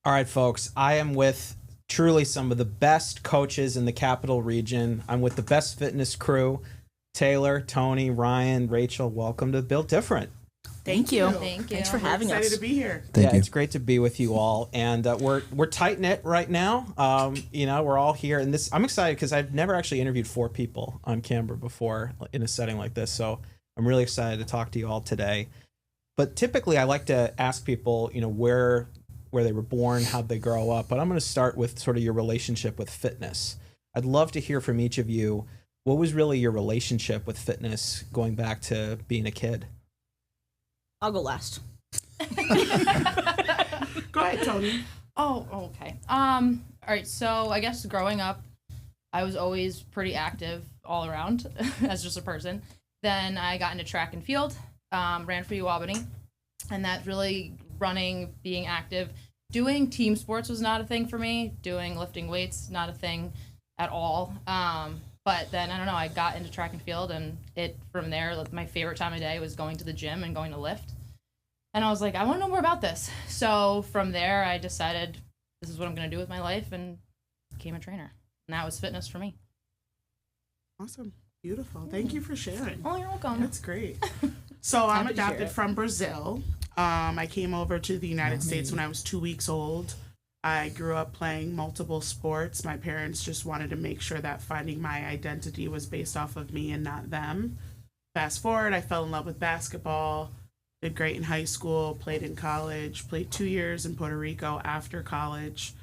All right, folks, I am with truly some of the best coaches in the capital region. I'm with the best fitness crew. Taylor, Toni, Ryan, Rachel, welcome to Built Different. Thank you. Thanks for having us. Excited to be here. Thank you. It's great to be with you all, and we're tight knit right now. We're all here, and I'm excited because I've never actually interviewed 4 people on camera before in a setting like this. So I'm really excited to talk to you all today. But typically, I like to ask people, where they were born, how'd they grow up. But I'm going to start with sort of your relationship with fitness. I'd love to hear from each of you. What was really your relationship with fitness going back to being a kid? I'll go last. Go ahead, Toni. Oh, okay. All right. So I guess growing up, I was always pretty active all around as just a person. Then I got into track and field, ran for UAlbany, and that really running, being active, doing team sports was not a thing for me. Doing lifting weights, not a thing at all. But then, I don't know, I got into track and field, and from there, my favorite time of day was going to the gym and going to lift. And I was like, I want to know more about this. So from there, I decided this is what I'm going to do with my life and became a trainer. And that was fitness for me. Awesome. Beautiful. Thank you for sharing. Oh, you're welcome. That's great. So I'm adopted from Brazil. I came over to the United States when I was 2 weeks old. I grew up playing multiple sports. My parents just wanted to make sure that finding my identity was based off of me and not them. Fast forward, I fell in love with basketball, did great in high school, played in college, played 2 years in Puerto Rico after college,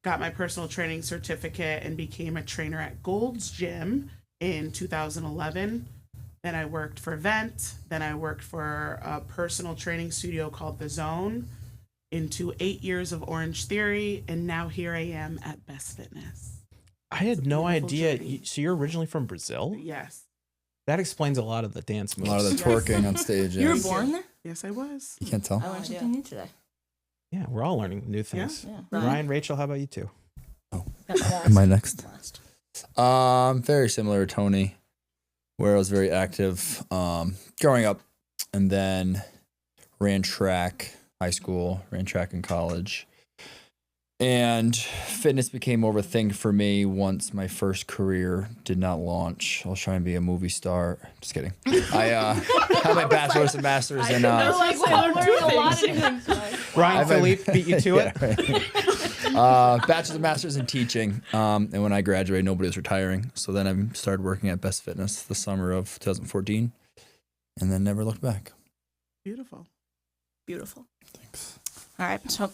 got my personal training certificate, and became a trainer at Gold's Gym in 2011. Then I worked for Vent. Then I worked for a personal training studio called The Zone, into 8 years of Orange Theory, and now here I am at Best Fitness. I had no idea. journey. So you're originally from Brazil? Yes. That explains a lot of the dance A moves. lot of the twerking on stage. You were Yes. born there? Yes, I was. You can't tell. I learned something new today. Yeah, we're all learning new things. Yeah. Ryan, Rachel, how about you two? Am I next? Last. Very similar to Toni, where I was very active growing up, and then ran track high school, ran track in college. And fitness became more of a thing for me once my first career did not launch. I was trying to be a movie star. Just kidding. I had my bachelor's and master's in... Ryan Philippe beat you to it? Bachelor's and master's in teaching. And when I graduated, nobody was retiring. So then I started working at Best Fitness the summer of 2014 and then never looked back. Beautiful. Beautiful. Thanks. All right, so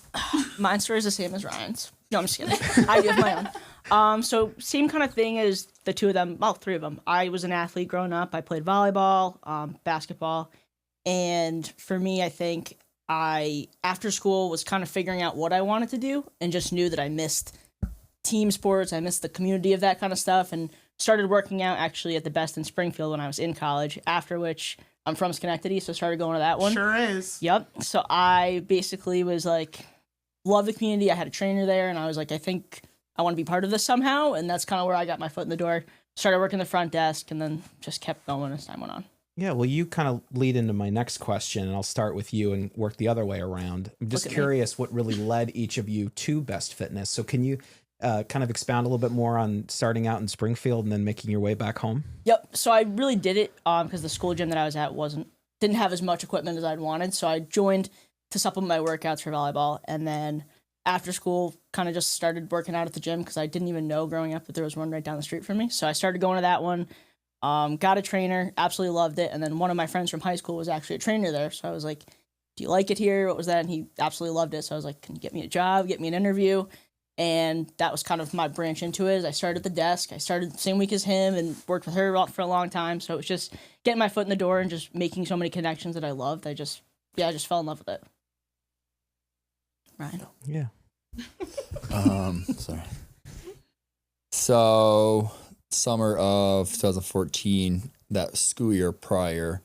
my story is the same as Ryan's. No, I'm just kidding. I do have my own. So same kind of thing as the two of them, well, 3 of them. I was an athlete growing up. I played volleyball, basketball, and for me, I think after school was kind of figuring out what I wanted to do and just knew that I missed team sports. I missed the community of that kind of stuff, and started working out actually at the Best in Springfield when I was in college, after which I'm from Schenectady, so I started going to that one. Sure is. Yep. So I basically was like, love the community. I had a trainer there, and I was like, I think I want to be part of this somehow. And that's kind of where I got my foot in the door. Started working the front desk, and then just kept going as time went on. Yeah, well, you kind of lead into my next question, and I'll start with you and work the other way around. I'm just curious what really led each of you to Best Fitness. So can you kind of expound a little bit more on starting out in Springfield and then making your way back home? Yep. So I really did it because the school gym that I was at didn't have as much equipment as I'd wanted. So I joined to supplement my workouts for volleyball. And then after school, kind of just started working out at the gym because I didn't even know growing up that there was one right down the street from me. So I started going to that one, got a trainer, absolutely loved it. And then one of my friends from high school was actually a trainer there. So I was like, do you like it here? What was that? And he absolutely loved it. So I was like, can you get me a job, get me an interview? And that was kind of my branch into it. I started at the desk. I started the same week as him and worked with her for a long time. So it was just getting my foot in the door and just making so many connections that I loved. I just fell in love with it. Ryan? Yeah. Sorry. So, summer of 2014, that school year prior,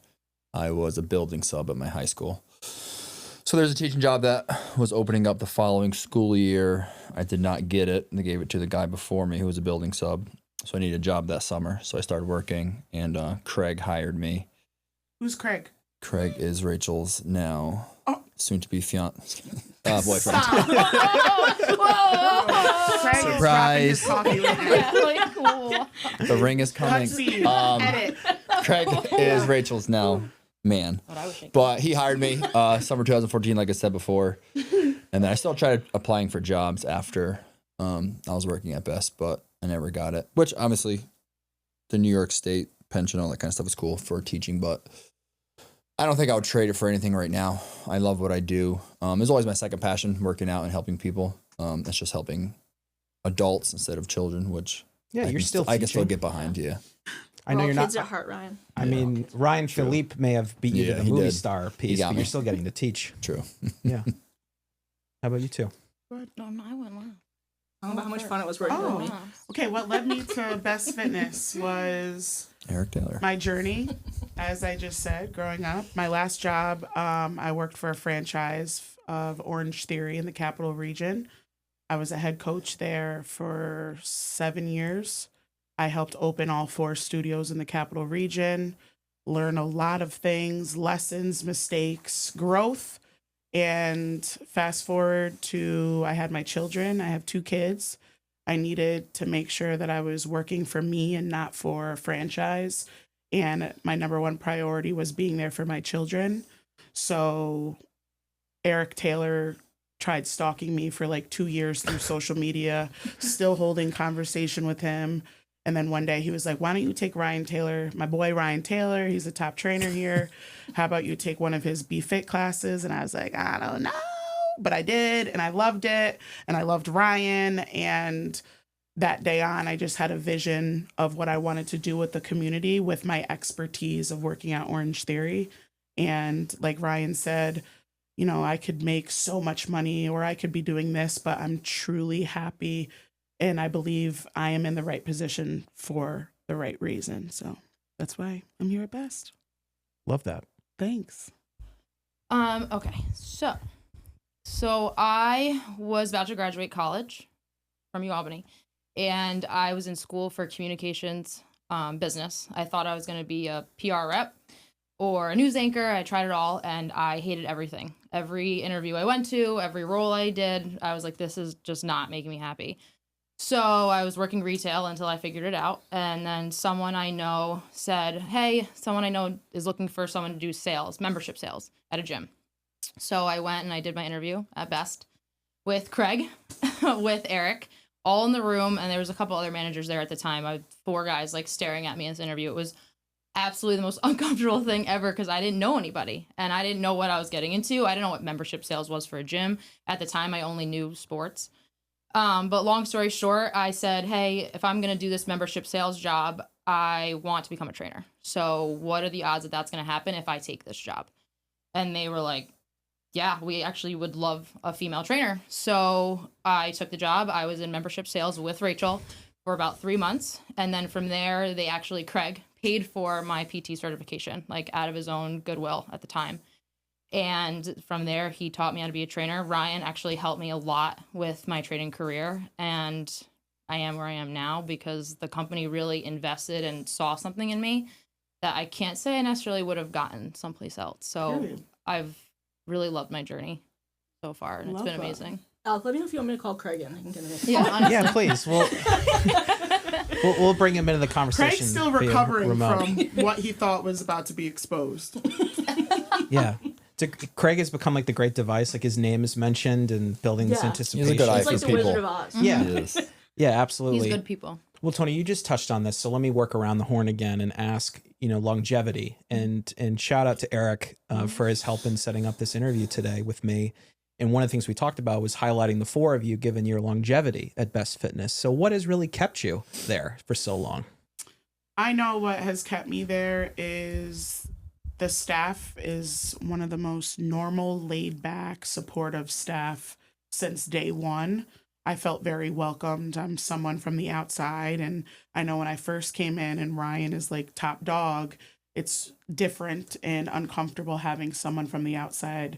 I was a building sub at my high school. So there's a teaching job that was opening up the following school year. I did not get it. They gave it to the guy before me who was a building sub. So I needed a job that summer. So I started working, and Craig hired me. Who's Craig? Craig is Rachel's now soon to be boyfriend. Craig is Surprise. dropping his coffee right now. Yeah, like, cool. The ring is coming. Cutscene. Edit. Craig is Rachel's now man. What I was thinking. But he hired me summer 2014, like I said before. And then I still tried applying for jobs after I was working at Best, but I never got it. Which obviously the New York State pension, all that kind of stuff is cool for teaching, but I don't think I would trade it for anything right now. I love what I do. It's always my second passion, working out and helping people. It's just helping adults instead of children, which Yeah, I you're can still I can still teaching. get behind, yeah. I know All you're kids not. at heart, Ryan. I mean, Ryan Philippe may have beat you Yeah, to the he movie did. star piece, got but me. you're still getting to teach. True. Yeah. How about you two? No, I went last. I don't know how much fun it was working with me. Okay, what led me to Best Fitness was Eric Taylor. my journey, as I just said, growing up. My last job, I worked for a franchise of Orange Theory in the Capital Region. I was a head coach there for 7 years. I helped open all 4 studios in the Capital Region, learn a lot of things, lessons, mistakes, growth. And fast forward to I had my children. I have 2 kids. I needed to make sure that I was working for me and not for a franchise. And my number one priority was being there for my children. So Eric Taylor tried stalking me for like 2 years through social media, still holding conversation with him. And then one day he was like, why don't you take Ryan Taylor, my boy Ryan Taylor, he's a top trainer here. How about you take one of his Be Fit classes? And I was like, I don't know. But I did, and I loved it. And I loved Ryan. And that day on, I just had a vision of what I wanted to do with the community with my expertise of working at Orange Theory. And like Ryan said, you know, I could make so much money or I could be doing this, but I'm truly happy. And I believe I am in the right position for the right reason. So that's why I'm here at Best. Love that. Thanks. Okay. So I was about to graduate college from UAlbany, and I was in school for communications business. I thought I was going to be a PR rep or a news anchor. I tried it all, and I hated everything. Every interview I went to, every role I did, I was like, this is just not making me happy. So I was working retail until I figured it out. And then someone I know said, hey, someone I know is looking for someone to do sales, membership sales at a gym. So I went and I did my interview at Best with Craig, with Eric, all in the room. And there was a couple other managers there at the time. I had 4 guys like staring at me in this interview. It was absolutely the most uncomfortable thing ever because I didn't know anybody and I didn't know what I was getting into. I didn't know what membership sales was for a gym. At the time, I only knew sports. But long story short, I said, hey, if I'm going to do this membership sales job, I want to become a trainer. So what are the odds that that's going to happen if I take this job? And they were like, yeah, we actually would love a female trainer. So I took the job. I was in membership sales with Rachel for about 3 months. And then from there, Craig paid for my PT certification, like out of his own goodwill at the time. And from there, he taught me how to be a trainer. Ryan actually helped me a lot with my training career. And I am where I am now because the company really invested and saw something in me that I can't say I necessarily would have gotten someplace else. So I've really loved my journey so far, and it's been amazing. Alec, let me know if you want me to call Craig in. I can get him. Yeah, please. We'll bring him into the conversation. Craig's still via recovering remote. from what he thought was about to be exposed. Yeah. Craig has become like the great device. Like his name is mentioned and building this Yeah. anticipation. He's a good eye It's like for the Wizard people. of Oz. Yeah. He is. Yeah, absolutely. He's good people. Well, Toni, you just touched on this, so let me work around the horn again and ask, longevity and shout out to Eric for his help in setting up this interview today with me. And one of the things we talked about was highlighting the 4 of you, given your longevity at Best Fitness. So what has really kept you there for so long? I know what has kept me there is the staff is one of the most normal, laid back, supportive staff since day one. I felt very welcomed. I'm someone from the outside. And I know when I first came in and Ryan is like top dog, it's different and uncomfortable having someone from the outside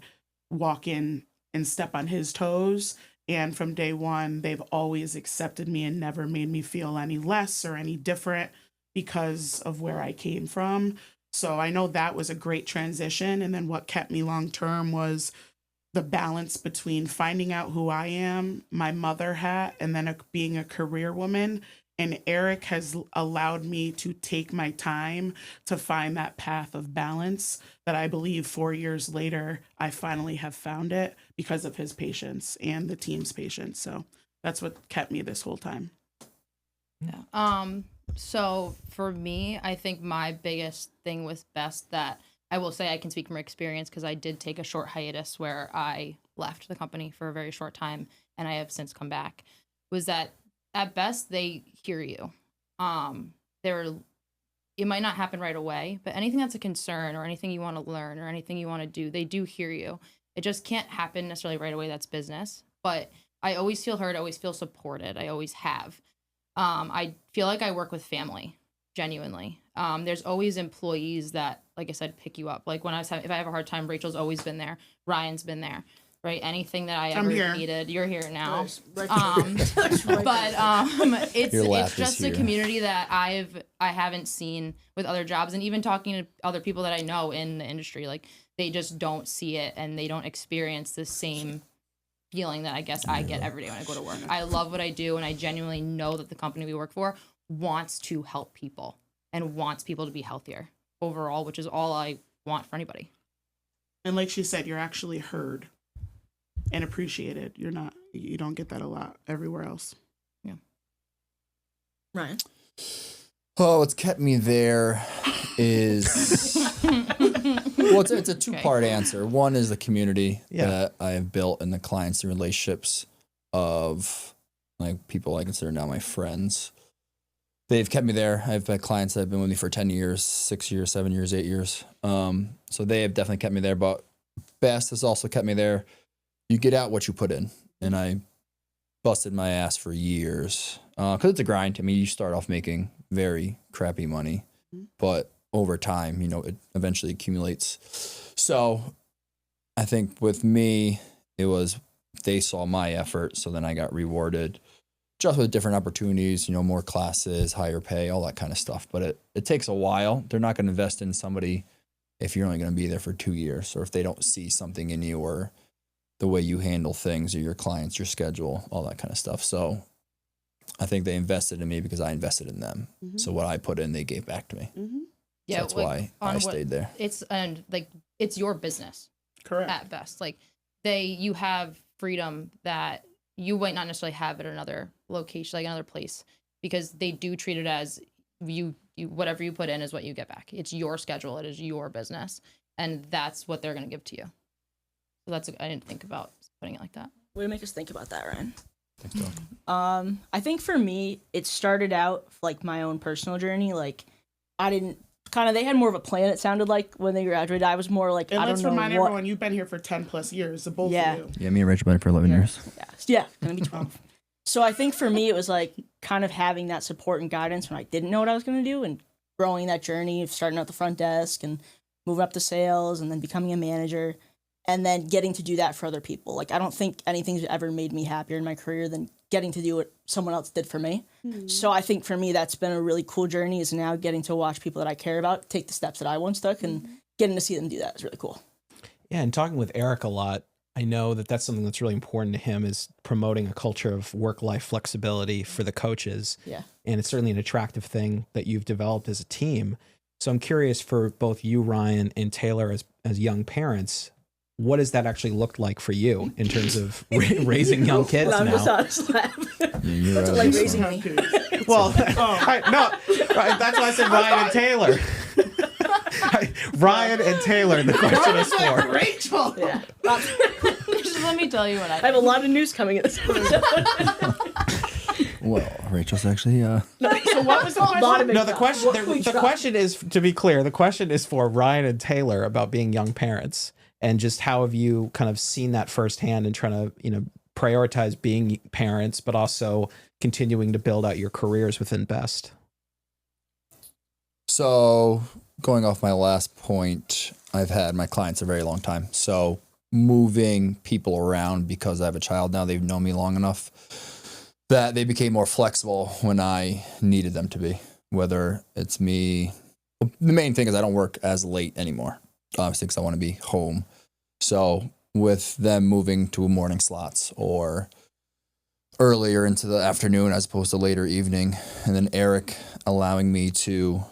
walk in and step on his toes. And from day one, they've always accepted me and never made me feel any less or any different because of where I came from. So I know that was a great transition. And then what kept me long term was the balance between finding out who I am, my mother hat, and then being a career woman. And Eric has allowed me to take my time to find that path of balance that I believe 4 years later, I finally have found it because of his patience and the team's patience. So that's what kept me this whole time. Yeah. So for me, I think my biggest thing with Best, that I will say I can speak from experience because I did take a short hiatus where I left the company for a very short time and I have since come back, was that at Best they hear you. It might not happen right away, but anything that's a concern or anything you want to learn or anything you want to do, they do hear you. It just can't happen necessarily right away. That's business. But I always feel heard. I always feel supported. I always have. I feel like I work with family, genuinely. There's always employees that, like I said, pick you up. Like when if I have a hard time, Rachel's always been there. Ryan's been there, right? Anything that I ever needed, you're here now. It's just a community that I haven't seen with other jobs, and even talking to other people that I know in the industry, like they just don't see it and they don't experience the same feeling that I guess I get every day when I go to work. I love what I do, and I genuinely know that the company we work for wants to help people and wants people to be healthier overall, which is all I want for anybody. And like she said, you're actually heard and appreciated. You don't get that a lot everywhere else. Yeah. Ryan? Oh, what's kept me there is well, it's a two-part answer. One is the community that I have built and the clients and relationships of like people I consider now my friends. They've kept me there. I've had clients that have been with me for 10 years, 6 years, 7 years, 8 years. So they have definitely kept me there. But Best has also kept me there. You get out what you put in. And I busted my ass for years. Because it's a grind. I mean, you start off making very crappy money. But over time, it eventually accumulates. So I think with me, it was they saw my effort. So then I got rewarded. Just with different opportunities, more classes, higher pay, all that kind of stuff. But it takes a while. They're not going to invest in somebody if you're only going to be there for 2 years, or if they don't see something in you or the way you handle things or your clients, your schedule, all that kind of stuff. So I think they invested in me because I invested in them. Mm-hmm. So what I put in, they gave back to me. Mm-hmm. Yeah, so that's why I stayed there. It's your business. Correct. At Best. You have freedom that you might not necessarily have at another location, like another place, because they do treat it as you whatever you put in is what you get back. It's your schedule. It is your business. And that's what they're going to give to you. So I didn't think about putting it like that. Way to make us think about that, Ryan. Thanks, Doug. I think for me, it started out like my own personal journey. Like they had more of a plan, it sounded like, when they graduated. I was more like, and let's remind everyone, you've been here for 10 plus years, so both of you. Yeah, me and Rachel been here for 11 years. Yeah, gonna be 12. So I think for me, it was like kind of having that support and guidance when I didn't know what I was going to do, and growing that journey of starting at the front desk and moving up to sales and then becoming a manager, and then getting to do that for other people. Like, I don't think anything's ever made me happier in my career than getting to do what someone else did for me. Mm-hmm. So I think for me, that's been a really cool journey, is now getting to watch people that I care about take the steps that I once took, and getting to see them do that is really cool. Yeah, and talking with Eric a lot, I know that that's something that's really important to him, is promoting a culture of work-life flexibility for the coaches. Yeah. And it's certainly an attractive thing that you've developed as a team. So I'm curious, for both you, Ryan, and Taylor, as young parents, what does that actually look like for you in terms of raising young kids now? I'm just honest laugh. That's like raising me. Well, that's why I said Ryan and Taylor. Ryan and Taylor, the question is for. Rachel! Yeah. Just let me tell you what I have a lot of news coming in this episode. Well, Rachel's actually So what was the question? No, the question is, to be clear, the question is for Ryan and Taylor about being young parents, and just how have you kind of seen that firsthand and trying to, prioritize being parents, but also continuing to build out your careers within Best. So going off my last point, I've had my clients a very long time. So moving people around, because I have a child now, they've known me long enough that they became more flexible when I needed them to be. Whether it's me, the main thing is I don't work as late anymore, obviously, because I want to be home. So with them moving to morning slots or earlier into the afternoon as opposed to later evening. And then Eric allowing me to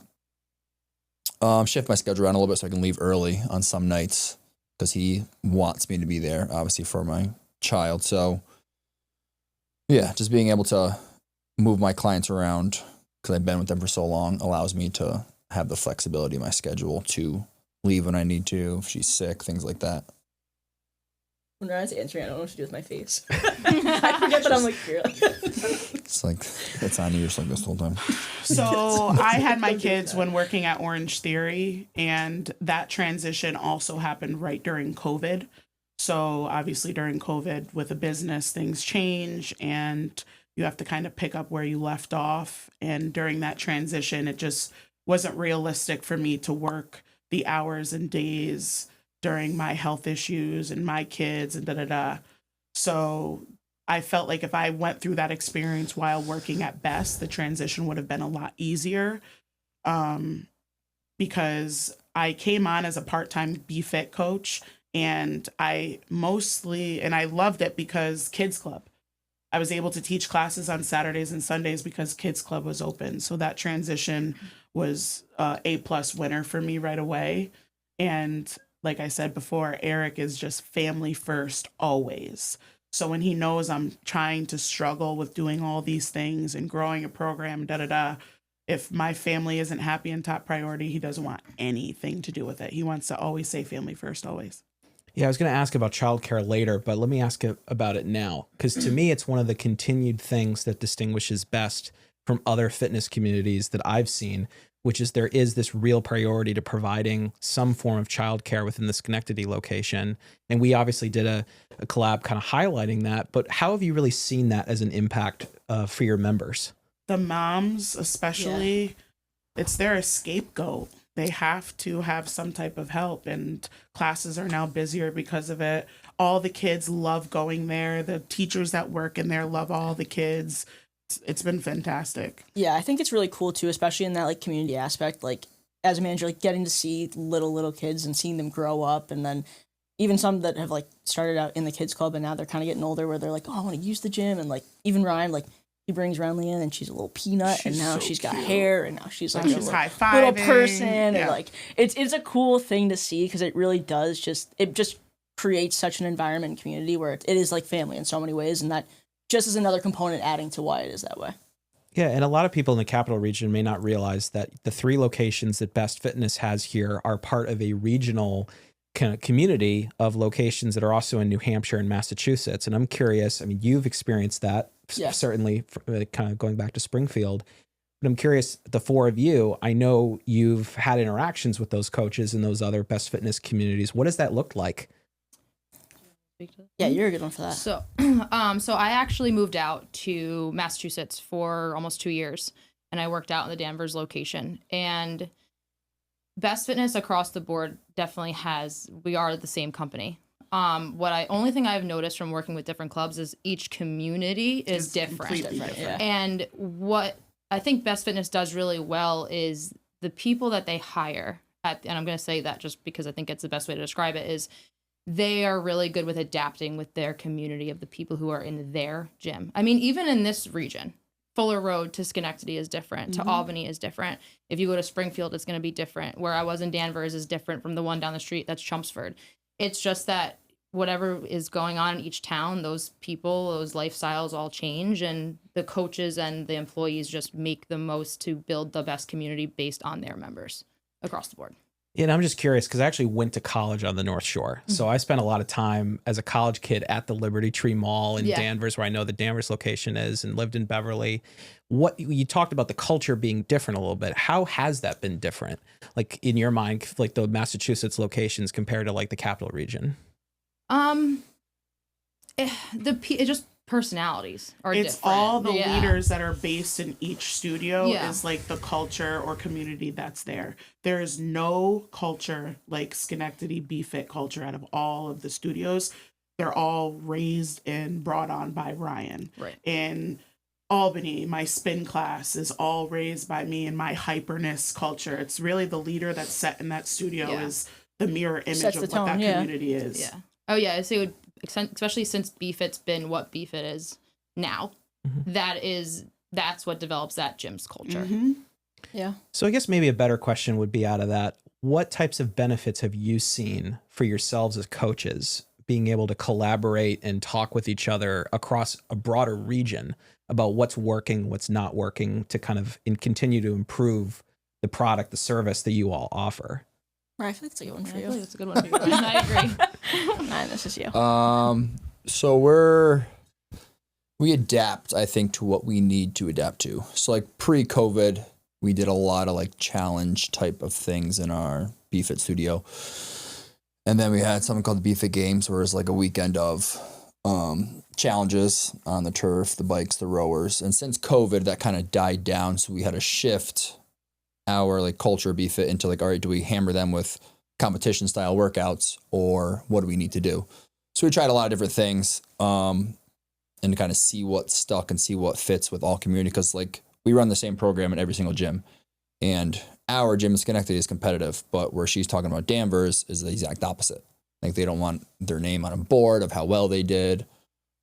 shift my schedule around a little bit so I can leave early on some nights because he wants me to be there, obviously, for my child. So, yeah, just being able to move my clients around because I've been with them for so long allows me to have the flexibility in my schedule to leave when I need to, if she's sick, things like that. When I was answering, I don't know what to do with my face. I forget that I'm like here. It's like, it's on you just like this the whole time. So I had my kids when working at Orange Theory, and that transition also happened right during COVID. So obviously during COVID with a business, things change and you have to kind of pick up where you left off. And during that transition, it just wasn't realistic for me to work the hours and days during my health issues and my kids and da-da-da. So I felt like if I went through that experience while working at Best, the transition would have been a lot easier, because I came on as a part-time BFit coach, and I loved it because Kids Club. I was able to teach classes on Saturdays and Sundays because Kids Club was open. So that transition was A+ winner for me right away. And like I said before, Eric is just family first always. So when he knows I'm trying to struggle with doing all these things and growing a program, if my family isn't happy and top priority, he doesn't want anything to do with it. He wants to always say family first, always. Yeah, I was going to ask about childcare later, but let me ask about it now. Because to me, it's one of the continued things that distinguishes Best from other fitness communities that I've seen, which is there is this real priority to providing some form of childcare within the Schenectady location. And we obviously did a collab kind of highlighting that, but how have you really seen that as an impact for your members? The moms, especially, it's their scapegoat. They have to have some type of help, and classes are now busier because of it. All the kids love going there. The teachers that work in there love all the kids. It's been fantastic. Yeah, I think it's really cool too, especially in that like community aspect. Like as a manager, like getting to see little kids and seeing them grow up, and then even some that have like started out in the kids club and now they're kind of getting older, where they're like, oh, I want to use the gym, and like even Ryan, like he brings Renly in and she's a little peanut, and now she's got hair, and now she's like she's a little person, and like it's a cool thing to see because it really does just creates such an environment and community where it is like family in so many ways, and that just is another component adding to why it is that way. Yeah, and a lot of people in the capital region may not realize that the 3 locations that Best Fitness has here are part of a regional kind of community of locations that are also in New Hampshire and Massachusetts. And I'm curious, I mean, you've experienced that, certainly kind of going back to Springfield. But I'm curious, the 4 of you, I know you've had interactions with those coaches in those other Best Fitness communities. What does that look like? Yeah, you're a good one for that. So, so I actually moved out to Massachusetts for almost 2 years, and I worked out in the Danvers location. And Best Fitness across the board definitely we are the same company. Only thing I've noticed from working with different clubs is each community is different. Yeah. And what I think Best Fitness does really well is the people that they hire and I'm going to say that just because I think it's the best way to describe it, is they are really good with adapting with their community of the people who are in their gym. I mean, even in this region, Fuller Road to Schenectady is different, to Albany is different. If you go to Springfield, it's going to be different. Where I was in Danvers is different from the one down the street, that's Chelmsford. It's just that whatever is going on in each town, those people, those lifestyles all change, and the coaches and the employees just make the most to build the best community based on their members across the board. Yeah, and I'm just curious because I actually went to college on the North Shore. So I spent a lot of time as a college kid at the Liberty Tree Mall in Danvers, where I know the Danvers location is, and lived in Beverly. What you talked about the culture being different a little bit. How has that been different? Like in your mind, like the Massachusetts locations compared to like the capital region? It just personalities are it's different. All the leaders that are based in each studio is like the culture or community that's there. There is no culture like Schenectady BFit culture out of all of the studios. They're all raised and brought on by Ryan. Right. In Albany, my spin class is all raised by me and my hyperness culture. It's really the leader that's set in that studio is the mirror image of what that community is. Yeah. Oh yeah, I say especially since BFit's been what BFit is now. That's what develops that gym's culture. Yeah. So I guess maybe a better question would be out of that. What types of benefits have you seen for yourselves as coaches being able to collaborate and talk with each other across a broader region about what's working, what's not working to kind of continue to improve the product, the service that you all offer? I feel like it's a good one for I you. feel like it's a good one for you. I agree. Ryan, this is you. So we adapt, I think, to what we need to adapt to. So like pre-COVID, we did a lot of like challenge type of things in our BFit studio. And then we had something called the BFit Games, where it's like a weekend of challenges on the turf, the bikes, the rowers. And since COVID, that kind of died down. So we had to shift our like culture of BFit into like, all right, do we hammer them with competition style workouts, or what do we need to do? So we tried a lot of different things and kind of see what stuck and see what fits with all community. Because like we run the same program in every single gym, and our gym in Schenectady is competitive, but where she's talking about Danvers is the exact opposite. Like they don't want their name on a board of how well they did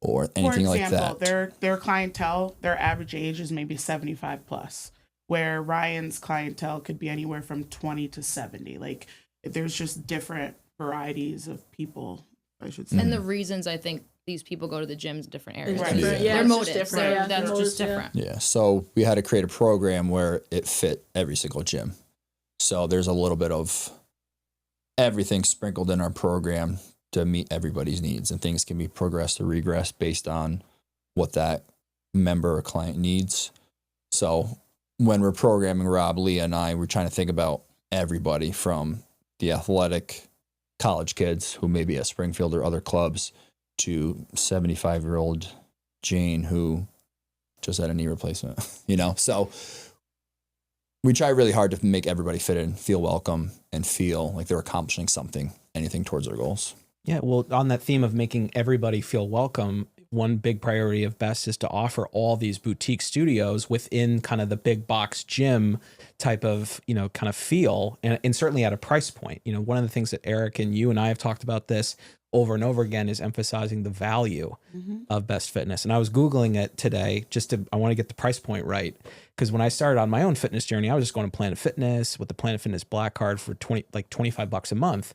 or anything like that. Their clientele, their average age is maybe 75 plus, where Ryan's clientele could be anywhere from 20 to 70. Like there's just different varieties of people, I should say. And the reasons I think these people go to the gyms in different areas. Right. Their motives. That's motives, just different. Yeah. So we had to create a program where it fit every single gym. So there's a little bit of everything sprinkled in our program to meet everybody's needs, and things can be progressed or regressed based on what that member or client needs. So when we're programming Rob, Leah, and I, we're trying to think about everybody from the athletic college kids who may be at Springfield or other clubs to 75-year-old Jane who just had a knee replacement, So we try really hard to make everybody fit in, feel welcome, and feel like they're accomplishing something, anything towards their goals. Yeah, well, on that theme of making everybody feel welcome, one big priority of Best is to offer all these boutique studios within kind of the big box gym type of, kind of feel, and certainly at a price point. One of the things that Eric and you and I have talked about this over and over again is emphasizing the value of Best Fitness. And I was Googling it today I want to get the price point right. Because when I started on my own fitness journey, I was just going to Planet Fitness with the Planet Fitness Black Card for $25 a month.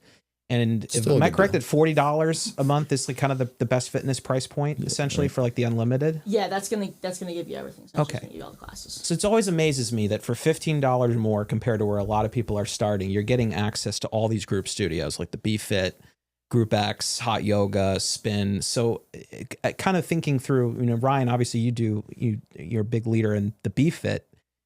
And am I correct that $40 a month is like kind of the Best Fitness price point, essentially, for like the unlimited? Yeah, that's gonna give you everything. So okay. It's gonna give you all the classes. So it always amazes me that for $15 more compared to where a lot of people are starting, you're getting access to all these group studios like the BFit, Group X, Hot Yoga, Spin. So kind of thinking through, Ryan, obviously you're a big leader in the BFit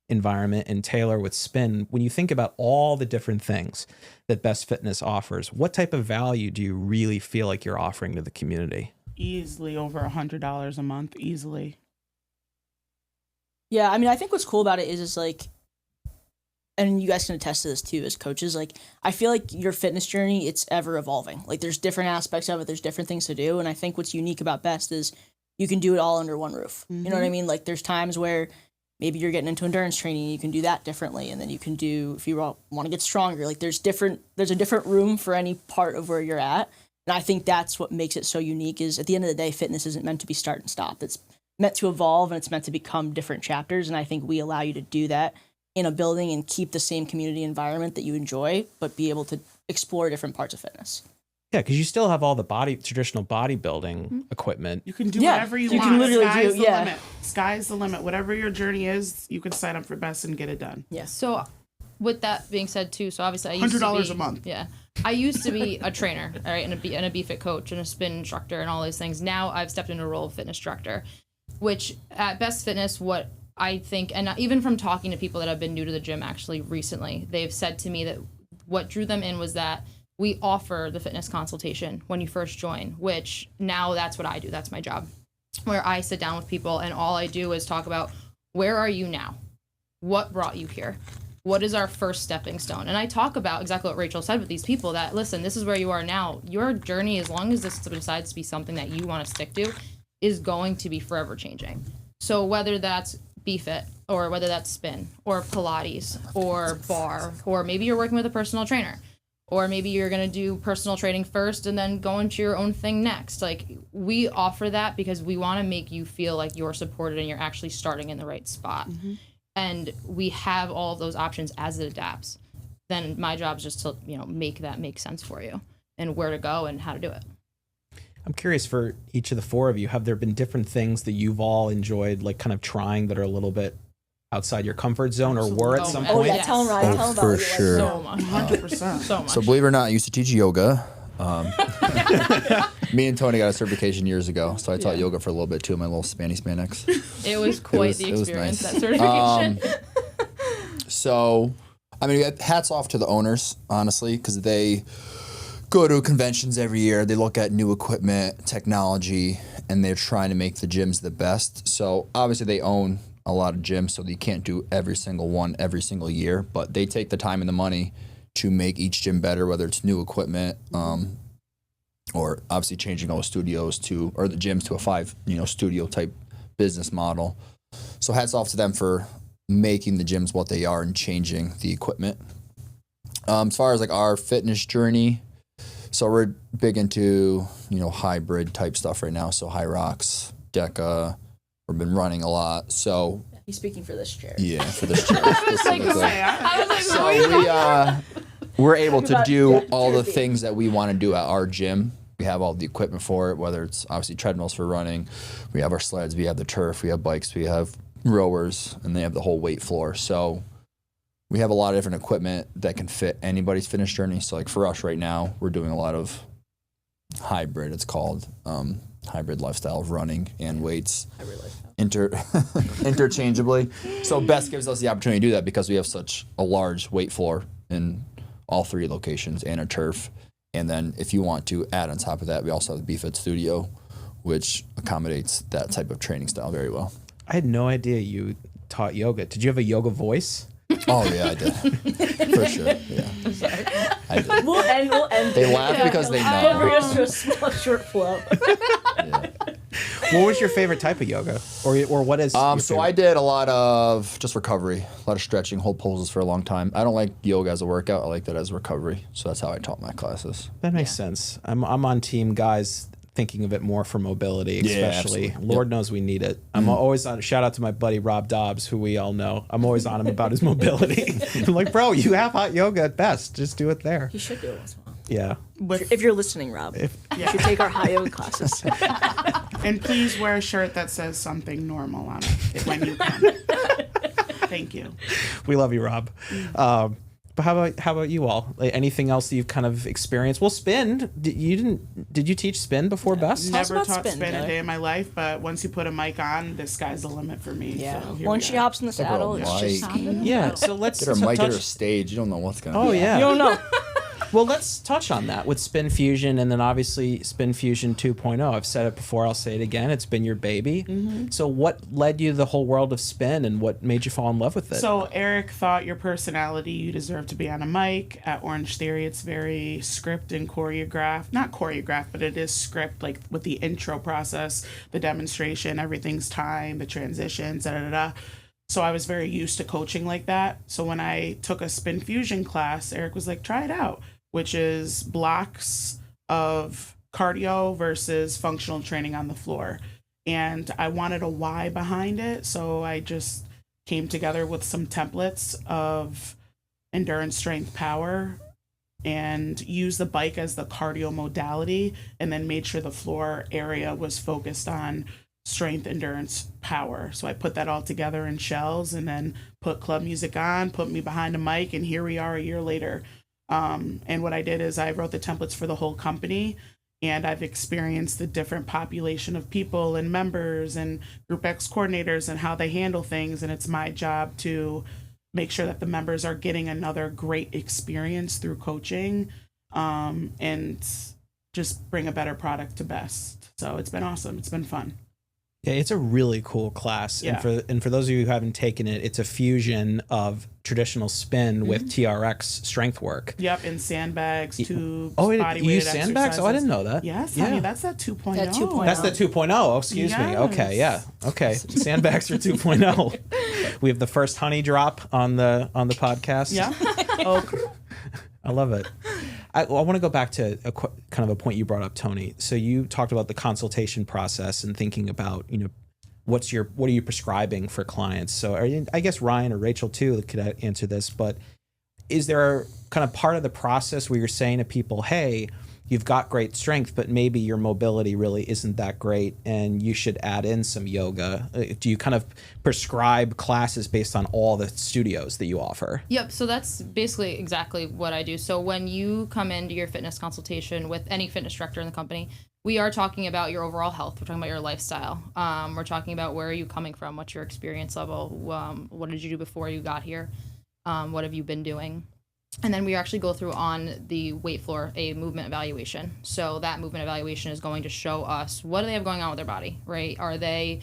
environment, and Taylor with Spin. When you think about all the different things that Best Fitness offers, what type of value do you really feel like you're offering to the community? Easily over $100 a month, easily. Yeah, I mean, I think what's cool about it is like, and you guys can attest to this too as coaches, like I feel like your fitness journey, it's ever evolving. Like there's different aspects of it, there's different things to do, and I think what's unique about Best is you can do it all under one roof. You know what I mean? Like there's times where maybe you're getting into endurance training, you can do that differently, and then you can do, if you want to get stronger, like there's a different room for any part of where you're at. And I think that's what makes it so unique, is at the end of the day, fitness isn't meant to be start and stop. It's meant to evolve, and it's meant to become different chapters. And I think we allow you to do that in a building and keep the same community environment that you enjoy, but be able to explore different parts of fitness. Yeah, because you still have all the traditional bodybuilding equipment. You can do whatever you want. Can literally Sky's the limit. Sky's the limit. Whatever your journey is, you can sign up for Best and get it done. Yeah. So with that being said too, so obviously I used $100 to a month. Yeah. I used to be a trainer, all right, and a BFit coach and a spin instructor and all those things. Now I've stepped into a role of fitness director, which at Best Fitness, what I think, and even from talking to people that have been new to the gym actually recently, they've said to me that what drew them in was that we offer the fitness consultation when you first join, which now that's what I do. That's my job, where I sit down with people and all I do is talk about, where are you now? What brought you here? What is our first stepping stone? And I talk about exactly what Rachel said with these people, that, listen, this is where you are now. Your journey, as long as this decides to be something that you want to stick to, is going to be forever changing. So whether that's BFit, or whether that's spin, or Pilates, or bar, or maybe you're working with a personal trainer, or maybe you're going to do personal training first and then go into your own thing next. Like, we offer that because we want to make you feel like you're supported and you're actually starting in the right spot. And we have all of those options as it adapts. Then my job is just to, make that make sense for you and where to go and how to do it. I'm curious, for each of the four of you, have there been different things that you've all enjoyed, like kind of trying, that are a little bit outside your comfort zone, or were at some Oh point? yeah, tell them, Ryan. Tell them for about it. sure. So much. 100%. So much. So believe it or not, I used to teach yoga. Me and Toni got a certification years ago, so I taught yoga for a little bit too. My little Spanx. It was quite the experience, nice. that certification. So, I mean, hats off to the owners, honestly, because they go to conventions every year. They look at new equipment, technology, and they're trying to make the gyms the best. So obviously they own a lot of gyms, so you can't do every single one every single year, but they take the time and the money to make each gym better, whether it's new equipment, or obviously changing all the studios or the gyms to a 5, studio type business model. So hats off to them for making the gyms what they are and changing the equipment. As far as like our fitness journey, so we're big into, hybrid type stuff right now. So high rocks, DECA, we've been running a lot. So He's speaking for this chair. yeah, for this chair. I was like, So we're able to do Yeah, all the chair things that we want to do at our gym. We have all the equipment for it, whether it's obviously treadmills for running. We have our sleds, we have the turf, we have bikes, we have rowers, and they have the whole weight floor. So we have a lot of different equipment that can fit anybody's fitness journey. So like for us right now, we're doing a lot of hybrid, it's called, hybrid lifestyle of running and weights interchangeably. So Best gives us the opportunity to do that because we have such a large weight floor in all 3 locations and a turf. And then if you want to add on top of that, we also have the BFit Studio, which accommodates that type of training style very well. I had no idea you taught yoga. Did you have a yoga voice? Oh yeah, I did. For sure. Yeah. I did. We'll end. They laugh because they Bring know. us to a small, short flow. Yeah. What was your favorite type of yoga, or what is? Your So I favorite? did a lot of just recovery, a lot of stretching, hold poses for a long time. I don't like yoga as a workout. I like that as recovery. So that's how I taught my classes. That makes sense. I'm on team guys thinking of it more for mobility, Yeah, especially. absolutely. Lord knows we need it. I'm always on. Shout out to my buddy Rob Dobbs, who we all know. I'm always on him about his mobility. I'm like, bro, you have hot yoga at Best. Just do it there. You should do it once in a while. Yeah. If you're listening, Rob, you should take our high yoga classes. And please wear a shirt that says something normal on it when you can. Thank you. We love you, Rob. But how about you all? Like, anything else that you've kind of experienced? Well, spin. Did you teach spin before Best? Never about taught spin, spin a Taylor. day in my life, but once you put a mic on, the sky's the limit for me. Yeah. So here Once we she are. hops in the saddle, it's just. Yeah. So let's Get her mic at her touch. stage. You don't know what's going to Oh happen. yeah. You don't know. Well, let's touch on that with Spin Fusion, and then obviously Spin Fusion 2.0. I've said it before, I'll say it again. It's been your baby. Mm-hmm. So what led you to the whole world of spin, and what made you fall in love with it? So Eric thought your personality, you deserve to be on a mic. At Orange Theory, it's very script and choreographed. Not choreographed, but it is script, like with the intro process, the demonstration, everything's timed, the transitions, da-da-da-da. So I was very used to coaching like that. So when I took a Spin Fusion class, Eric was like, try it out, which is blocks of cardio versus functional training on the floor. And I wanted a why behind it. So I just came together with some templates of endurance, strength, power, and used the bike as the cardio modality, and then made sure the floor area was focused on strength, endurance, power. So I put that all together in shells and then put club music on, put me behind a mic, and here we are a year later. And what I did is I wrote the templates for the whole company, and I've experienced the different population of people and members and Group X coordinators and how they handle things. And it's my job to make sure that the members are getting another great experience through coaching, and just bring a better product to Best. So it's been awesome. It's been fun. Yeah, it's a really cool class. Yeah. And for those of you who haven't taken it, it's a fusion of traditional spin with TRX strength work. Yep, and sandbags, tubes, Oh, body you weighted use sandbags? Oh, I didn't know that. Yes, Yeah. honey, that's that 2.0. That 2.0. That's the 2.0. Oh, excuse me. Yes. Okay, yeah. Okay. Sandbags are 2.0. We have the first honey drop on the podcast. Yeah. Oh, I love it. I want to go back to kind of a point you brought up, Toni. So you talked about the consultation process and thinking about, what are you prescribing for clients? So I guess Ryan or Rachel too could answer this, but is there kind of part of the process where you're saying to people, hey, you've got great strength, but maybe your mobility really isn't that great and you should add in some yoga? Do you kind of prescribe classes based on all the studios that you offer? Yep. So that's basically exactly what I do. So when you come into your fitness consultation with any fitness director in the company, we are talking about your overall health. We're talking about your lifestyle. We're talking about where are you coming from? What's your experience level? What did you do before you got here? What have you been doing? And then we actually go through on the weight floor a movement evaluation. So that movement evaluation is going to show us what do they have going on with their body, right? Are they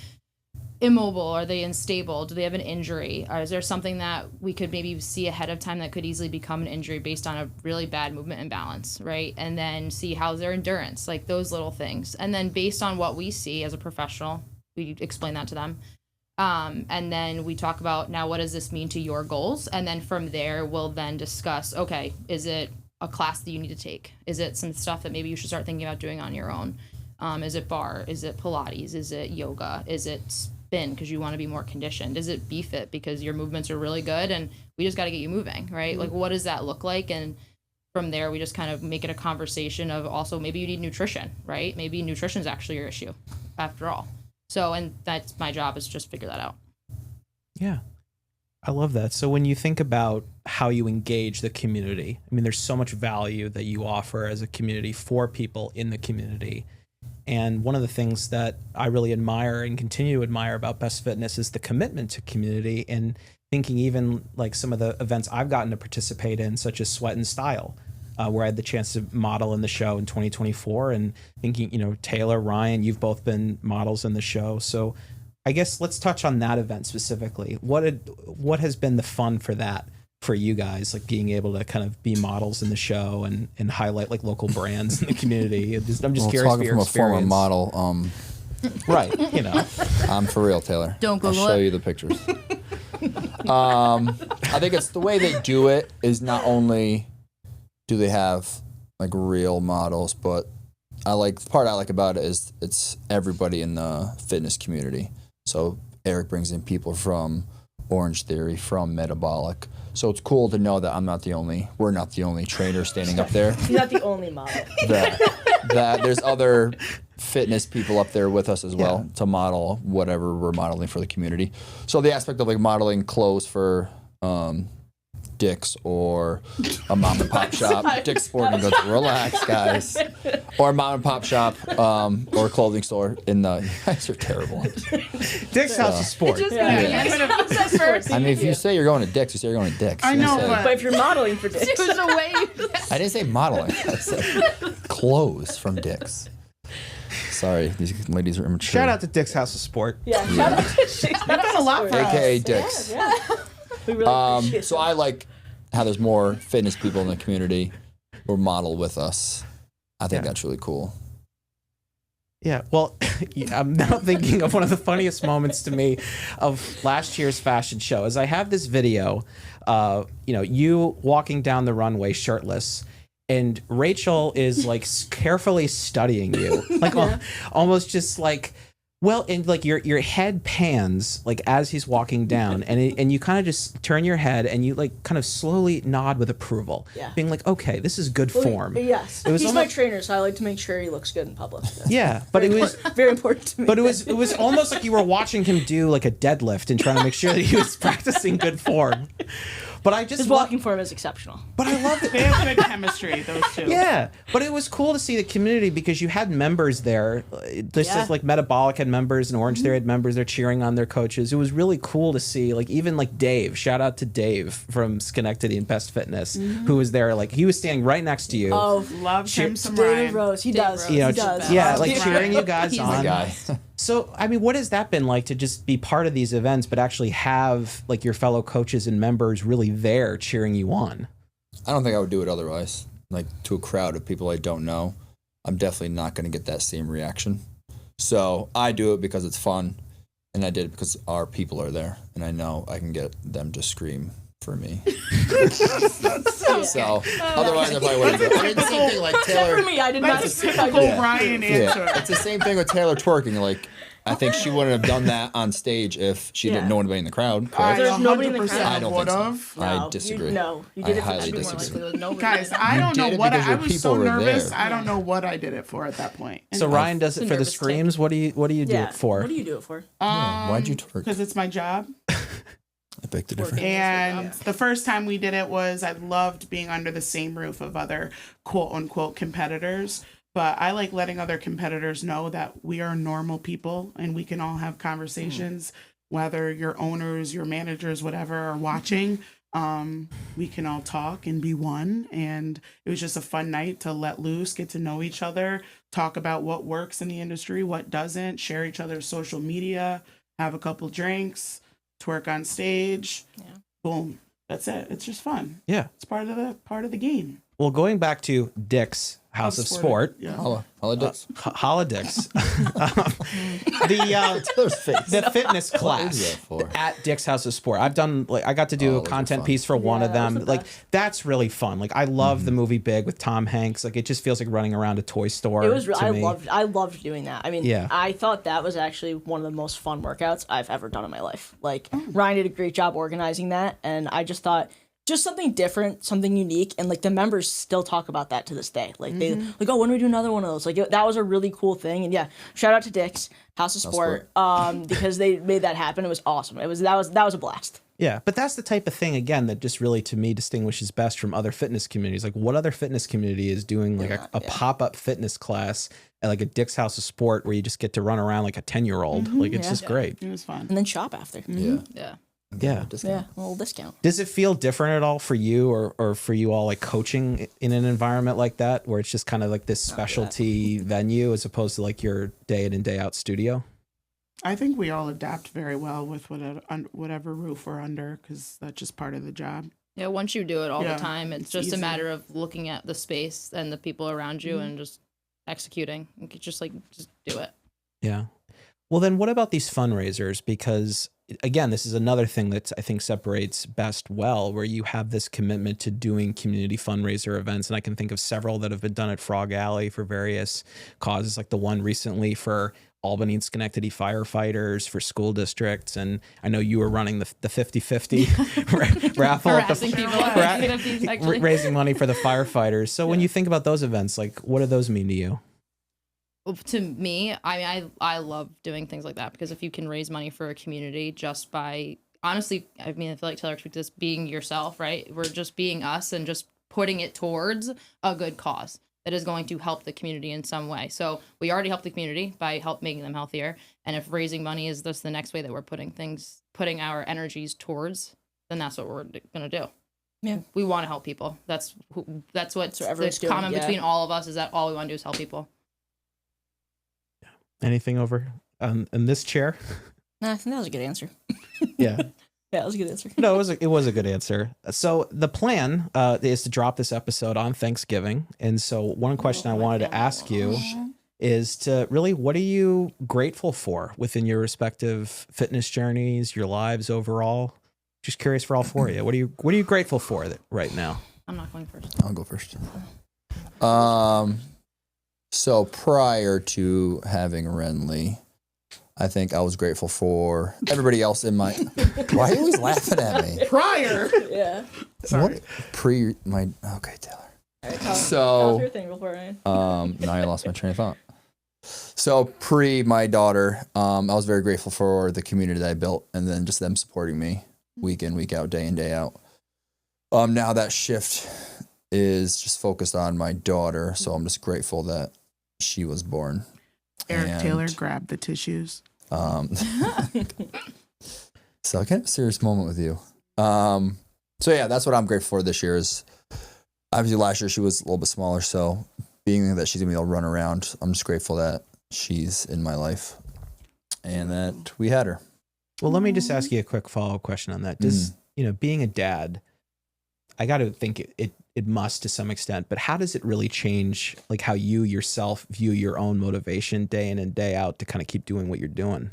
immobile? Are they unstable? Do they have an injury? Is there something that we could maybe see ahead of time that could easily become an injury based on a really bad movement imbalance, right? And then see how's their endurance, like those little things. And then based on what we see as a professional, we explain that to them. And then we talk about, now what does this mean to your goals? And then from there, we'll then discuss, okay, is it a class that you need to take? Is it some stuff that maybe you should start thinking about doing on your own? Is it bar? Is it Pilates? Is it yoga? Is it spin because you want to be more conditioned? Is it BFit because your movements are really good and we just got to get you moving, right? Like, what does that look like? And from there, we just kind of make it a conversation of also maybe you need nutrition, right? Maybe nutrition is actually your issue after all. So, and that's my job, is just figure that out. Yeah, I love that. So when you think about how you engage the community, I mean, there's so much value that you offer as a community for people in the community. And one of the things that I really admire and continue to admire about Best Fitness is the commitment to community, and thinking even like some of the events I've gotten to participate in, such as Sweat and Style, where I had the chance to model in the show in 2024, and thinking, Taylor, Ryan, you've both been models in the show. So I guess let's touch on that event specifically. What has been the fun for that for you guys, like being able to kind of be models in the show and highlight like local brands in the community? I'm just curious for your experience. Talking from a former model, right? I'm for real, Taylor. Don't Google I'll show it. you the pictures. I think it's the way they do it is not only do they have like real models, but the part I like about it is it's everybody in the fitness community. So Eric brings in people from Orange Theory, from Metabolic. So it's cool to know that we're not the only trainer standing up there. He's not the only model. that there's other fitness people up there with us as well to model whatever we're modeling for the community. So the aspect of like modeling clothes for Dick's or a mom and pop shop. Dick's Sporting Goods. Relax, guys. Or a mom and pop shop or a clothing store in the. You guys are terrible. Dick's House of Sport. I mean, if you say you're going to Dick's, you say you're going to Dick's. I know, but if you're modeling for Dick's, There's a way. I didn't say modeling. I said clothes from Dick's. Sorry, these ladies are immature. Shout out to Dick's House of Sport. yeah, shout out to Dick's. You've done a lot for us. AKA Dick's. Yeah. We really appreciate So I like how there's more fitness people in the community who model with us. I think that's really cool. Yeah, well, I'm now thinking of one of the funniest moments to me of last year's fashion show. As I have this video, you walking down the runway shirtless, and Rachel is like carefully studying you, like almost just like. Well, and like your head pans like as he's walking down, and you kind of just turn your head and you like kind of slowly nod with approval, being like, okay, this is good form. Yes, it was he's my trainer, so I like to make sure he looks good in public. Yeah, but it was very important to me. But it was almost like you were watching him do like a deadlift and trying to make sure that he was practicing good form. But I just his walking form is exceptional. But I loved it. They have good chemistry, those two. Yeah, but it was cool to see the community because you had members there. Just as like Metabolic had members and Orange Theory had members. They're cheering on their coaches. It was really cool to see. Like even like Dave. Shout out to Dave from Schenectady and Best Fitness, who was there. Like he was standing right next to you. Oh, love him some David Ryan. Rose. He does. You know, He does. yeah, like cheering you guys on. My guy. So, I mean, what has that been like to just be part of these events, but actually have like your fellow coaches and members really there cheering you on? I don't think I would do it otherwise. Like to a crowd of people I don't know, I'm definitely not going to get that same reaction. So I do it because it's fun, and I did it because our people are there, and I know I can get them to scream for me. So otherwise I probably wouldn't do it. I mean, the same thing like Except Taylor. for me, I did not. That's a typical Ryan answer. Yeah, it's the same thing with Taylor twerking. Like, I think she wouldn't have done that on stage if she didn't know anybody in the crowd. Correct? There's nobody in the crowd. I don't think so. would've. I disagree. You I did it for highly should be more disagree. likely with nobody. Guys, I don't did know it what because I your was people so were nervous. there. I don't know what I did it for at that point. So Ryan does it for the nervous tick. screams. What do you do it for? What do you do it for? Why'd you twerk? Because it's my job. I beg to differ. And the first time we did it was I loved being under the same roof of other quote unquote competitors. But I like letting other competitors know that we are normal people and we can all have conversations, whether your owners, your managers, whatever are watching. We can all talk and be one. And it was just a fun night to let loose, get to know each other, talk about what works in the industry, what doesn't, share each other's social media, have a couple drinks, twerk on stage. Yeah. Boom. That's it. It's just fun. Yeah. It's part of the game. Well, going back to Dick's House of Sport. Yeah. Holidays. Holidays. Taylor's face. The fitness class that for? at Dick's House of Sport. I've done I got to do a those are content fun. piece for one of that was them. the Like best. that's really fun. Like I love the movie Big with Tom Hanks. Like it just feels like running around a toy store. It was. To I me. loved doing that. I mean, Yeah. I thought that was actually one of the most fun workouts I've ever done in my life. Like Ryan did a great job organizing that, and I just thought just something different, something unique, and like the members still talk about that to this day. Like they like, oh, when do we do another one of those? Like that was a really cool thing, and yeah, shout out to Dick's House of Sport, because they made that happen. It was awesome. That was a blast. Yeah, but that's the type of thing again that just really to me distinguishes best from other fitness communities. Like what other fitness community is doing like a pop-up fitness class at like a Dick's House of Sport where you just get to run around like a 10-year-old. Like it's just great. It was fun. And then shop after. Yeah. Yeah. Yeah. Yeah, a little discount. Does it feel different at all for you or for you all like coaching in an environment like that where it's just kind of like this specialty venue as opposed to like your day in and day out studio? I think we all adapt very well with whatever roof we're under because that's just part of the job. Yeah, once you do it all Yeah, the time, it's just easy. a matter of looking at the space and the people around you and just executing. You could just do it. Yeah. Well, then what about these fundraisers? Because again, this is another thing that I think separates Best well, where you have this commitment to doing community fundraiser events. And I can think of several that have been done at Frog Alley for various causes, like the one recently for Albany and Schenectady firefighters, for school districts. And I know you were running the 50-50 raffle. at Harassing people at the 50s, actually. Raising money for the firefighters. So when you think about those events, like what do those mean to you? Well, to me, I love doing things like that because if you can raise money for a community just by, honestly, I feel like Taylor speaks this being yourself, right? We're just being us and just putting it towards a good cause that is going to help the community in some way. So we already help the community by making them healthier. And if raising money is just the next way that we're putting our energies towards, then that's what we're going to do. Yeah. We want to help people. That's what's everyone's the doing, common yeah. between all of us is that all we want to do is help people. Anything over in this chair? Nah, I think that was a good answer. Yeah. Yeah, that was a good answer. No, it was a good answer. So the plan is to drop this episode on Thanksgiving. And so one question I wanted to ask you is to really, what are you grateful for within your respective fitness journeys, your lives overall? Just curious for all four of you. What are you grateful for right now? I'm not going first. I'll go first. So prior to having Renly, I think I was grateful for everybody else in my. Why are you always laughing at me? Prior. Yeah. Sorry. Okay, Taylor. All right, tell So us your thing before Ryan. now I lost my train of thought. So pre my daughter, I was very grateful for the community that I built, and then just them supporting me week in, week out, day in, day out. Now that shift is just focused on my daughter, so I'm just grateful that she was born. Eric And, Taylor grabbed the tissues. So I can have a serious moment with you. So yeah, that's what I'm grateful for this year is obviously last year she was a little bit smaller. So being that she's gonna be able to run around, I'm just grateful that she's in my life and that we had her. Well, let me just ask you a quick follow-up question on that. Does, being a dad, I got to think it must to some extent, but how does it really change like how you yourself view your own motivation day in and day out to kind of keep doing what you're doing?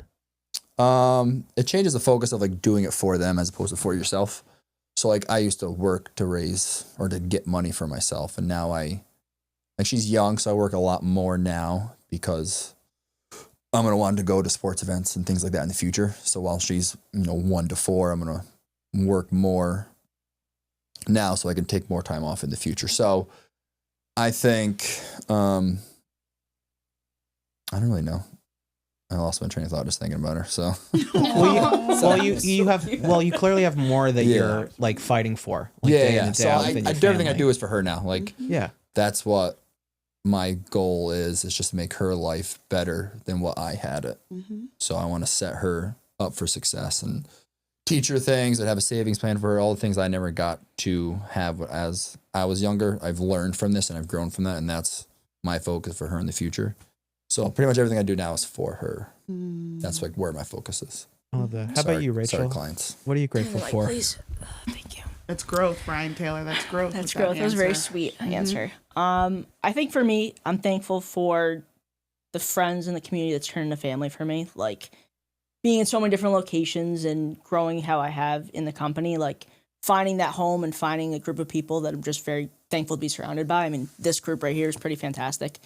It changes the focus of like doing it for them as opposed to for yourself. So like I used to work to raise or to get money for myself. And now she's young, so I work a lot more now because I'm going to want to go to sports events and things like that in the future. So while she's, 1 to 4, I'm going to work more now so I can take more time off in the future. So I think, I don't really know. I lost my train of thought just thinking about her. So, you clearly have more that you're like fighting for. Like day in and day out within your everything I family. do is for her now. Like, Yeah. that's what my goal is just to make her life better than what I had it. So I want to set her up for success and teach her things and have a savings plan for her, all the things I never got to have as I was younger. I've learned from this and I've grown from that, and that's my focus for her in the future. So pretty much everything I do now is for her. That's like where my focus is. I love that. How about you, Rachel? Sorry, clients. What are you grateful for? Please. Thank you. That's growth, Brian Taylor. That's growth. That's growth. That was a very sweet answer. I think for me, I'm thankful for the friends and the community that's turned into family for me. Like being in so many different locations and growing how I have in the company, like finding that home and finding a group of people that I'm just very thankful to be surrounded by. I mean, this group right here is pretty fantastic.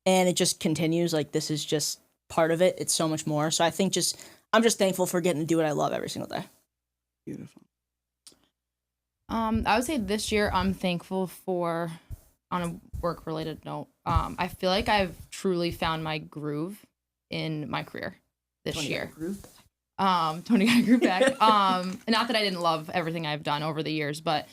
And it just continues. Like this is just part of it. It's so much more. So I think I'm just thankful for getting to do what I love every single day. Beautiful. I would say this year I'm thankful for, on a work-related note, I feel like I've truly found my groove in my career this year. Toni got a groove back. Not that I didn't love everything I've done over the years, but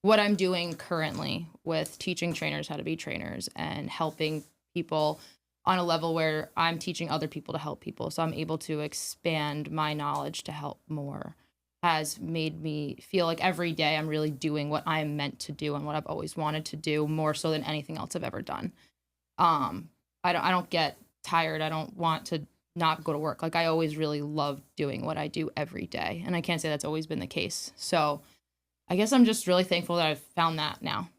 what I'm doing currently with teaching trainers how to be trainers and helping people on a level where I'm teaching other people to help people. So I'm able to expand my knowledge to help more, has made me feel like every day I'm really doing what I am meant to do and what I've always wanted to do, more so than anything else I've ever done. I don't get tired. I don't want to not go to work. Like I always really love doing what I do every day. And I can't say that's always been the case. So I guess I'm just really thankful that I've found that now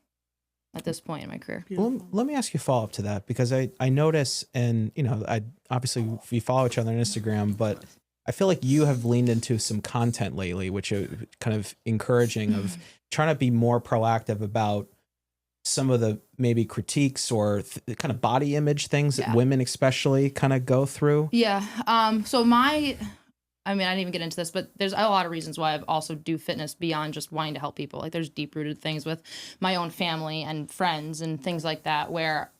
at this point in my career. Well, let me ask you a follow-up to that, because I notice, and I obviously we follow each other on Instagram, but I feel like you have leaned into some content lately, which are kind of encouraging, of trying to be more proactive about some of the maybe critiques or kind of body image things that women especially kind of go through. Yeah. So I didn't even get into this, but there's a lot of reasons why I also do fitness beyond just wanting to help people. Like there's deep-rooted things with my own family and friends and things like that, where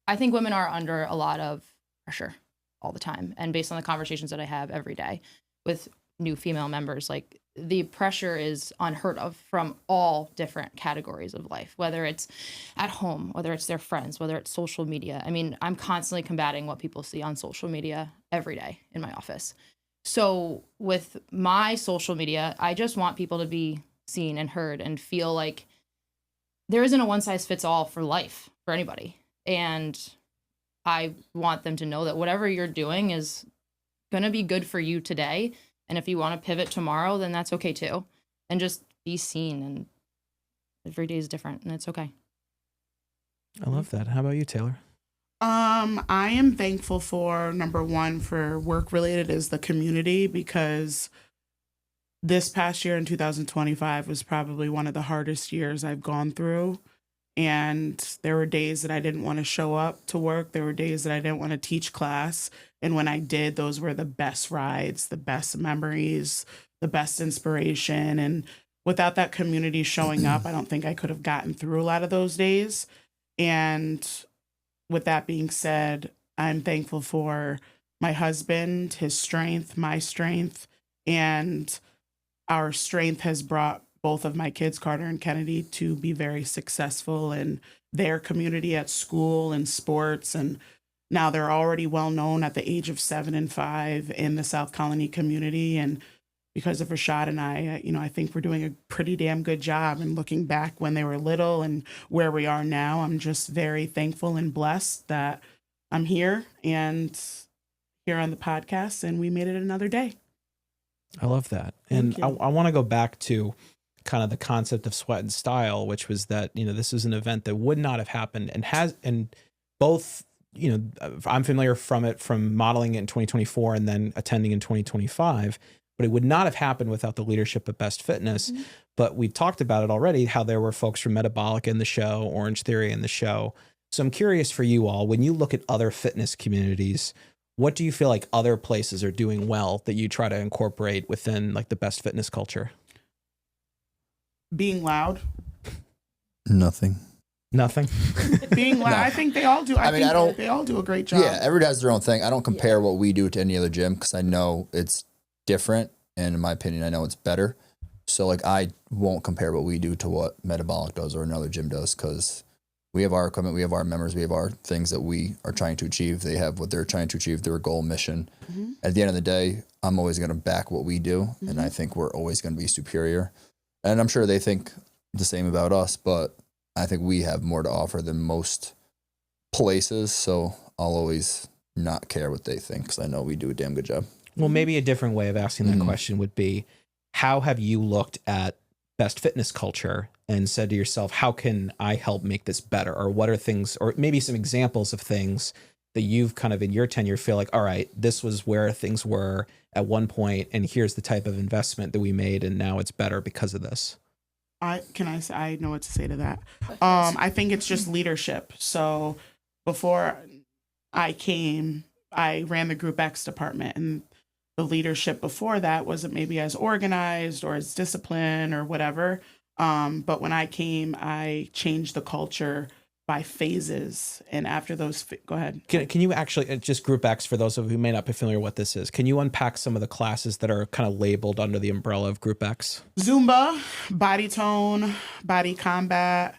I think women are under a lot of pressure all the time. And based on the conversations that I have every day with new female members, like the pressure is unheard of from all different categories of life, whether it's at home, whether it's their friends, whether it's social media. I mean, I'm constantly combating what people see on social media every day in my office. So with my social media, I just want people to be seen and heard and feel like there isn't a one size fits all for life for anybody. And I want them to know that whatever you're doing is going to be good for you today. And if you want to pivot tomorrow, then that's okay too. And just be seen. And every day is different, and it's okay. I love that. How about you, Taylor? I am thankful for, number one, for work related is the community, because this past year in 2025 was probably one of the hardest years I've gone through. And there were days that I didn't want to show up to work. There were days that I didn't want to teach class. And when I did, those were the best rides, the best memories, the best inspiration. And without that community showing up, I don't think I could have gotten through a lot of those days. And with that being said, I'm thankful for my husband, his strength, my strength, and our strength has brought both of my kids, Carter and Kennedy, to be very successful in their community at school and sports. And now they're already well known at the age of 7 and 5 in the South Colony community. And because of Rashad and I think we're doing a pretty damn good job. And looking back when they were little and where we are now, I'm just very thankful and blessed that I'm here and here on the podcast, and we made it another day. I love that. And I want to go back to kind of the concept of sweat and style, which was that, this is an event that would not have happened and both, I'm familiar from modeling it in 2024 and then attending in 2025, but it would not have happened without the leadership of Best Fitness. Mm-hmm. but we talked about it already, how there were folks from Metabolic in the show, Orange Theory in the show. So I'm curious for you all, when you look at other fitness communities, what do you feel like other places are doing well that you try to incorporate within like the best fitness culture? Being loud. Nothing. Being loud. No. I think they all do. I think they all do a great job. Yeah, everybody has their own thing. I don't compare what we do to any other gym because I know it's different, and in my opinion, I know it's better. So like, I won't compare what we do to what Metabolic does or another gym does because we have our equipment, we have our members, we have our things that we are trying to achieve. They have what they're trying to achieve, their goal, mission. Mm-hmm. At the end of the day, I'm always going to back what we do, and I think we're always going to be superior. And I'm sure they think the same about us, but I think we have more to offer than most places, so I'll always not care what they think because I know we do a damn good job. Well, maybe a different way of asking that question would be, how have you looked at best fitness culture and said to yourself, how can I help make this better? Or what are things, or maybe some examples of things that you've kind of in your tenure feel like, all right, this was where things were at one point, and here's the type of investment that we made, and now it's better because of this? I know what to say to that. I think it's just leadership. So before I came, I ran the Group X department, and the leadership before that wasn't maybe as organized or as disciplined or whatever. But when I came, I changed the culture by phases. And after those, go ahead. Can you actually, just Group X, for those of you who may not be familiar with what this is, can you unpack some of the classes that are kind of labeled under the umbrella of Group X? Zumba, body tone, body combat,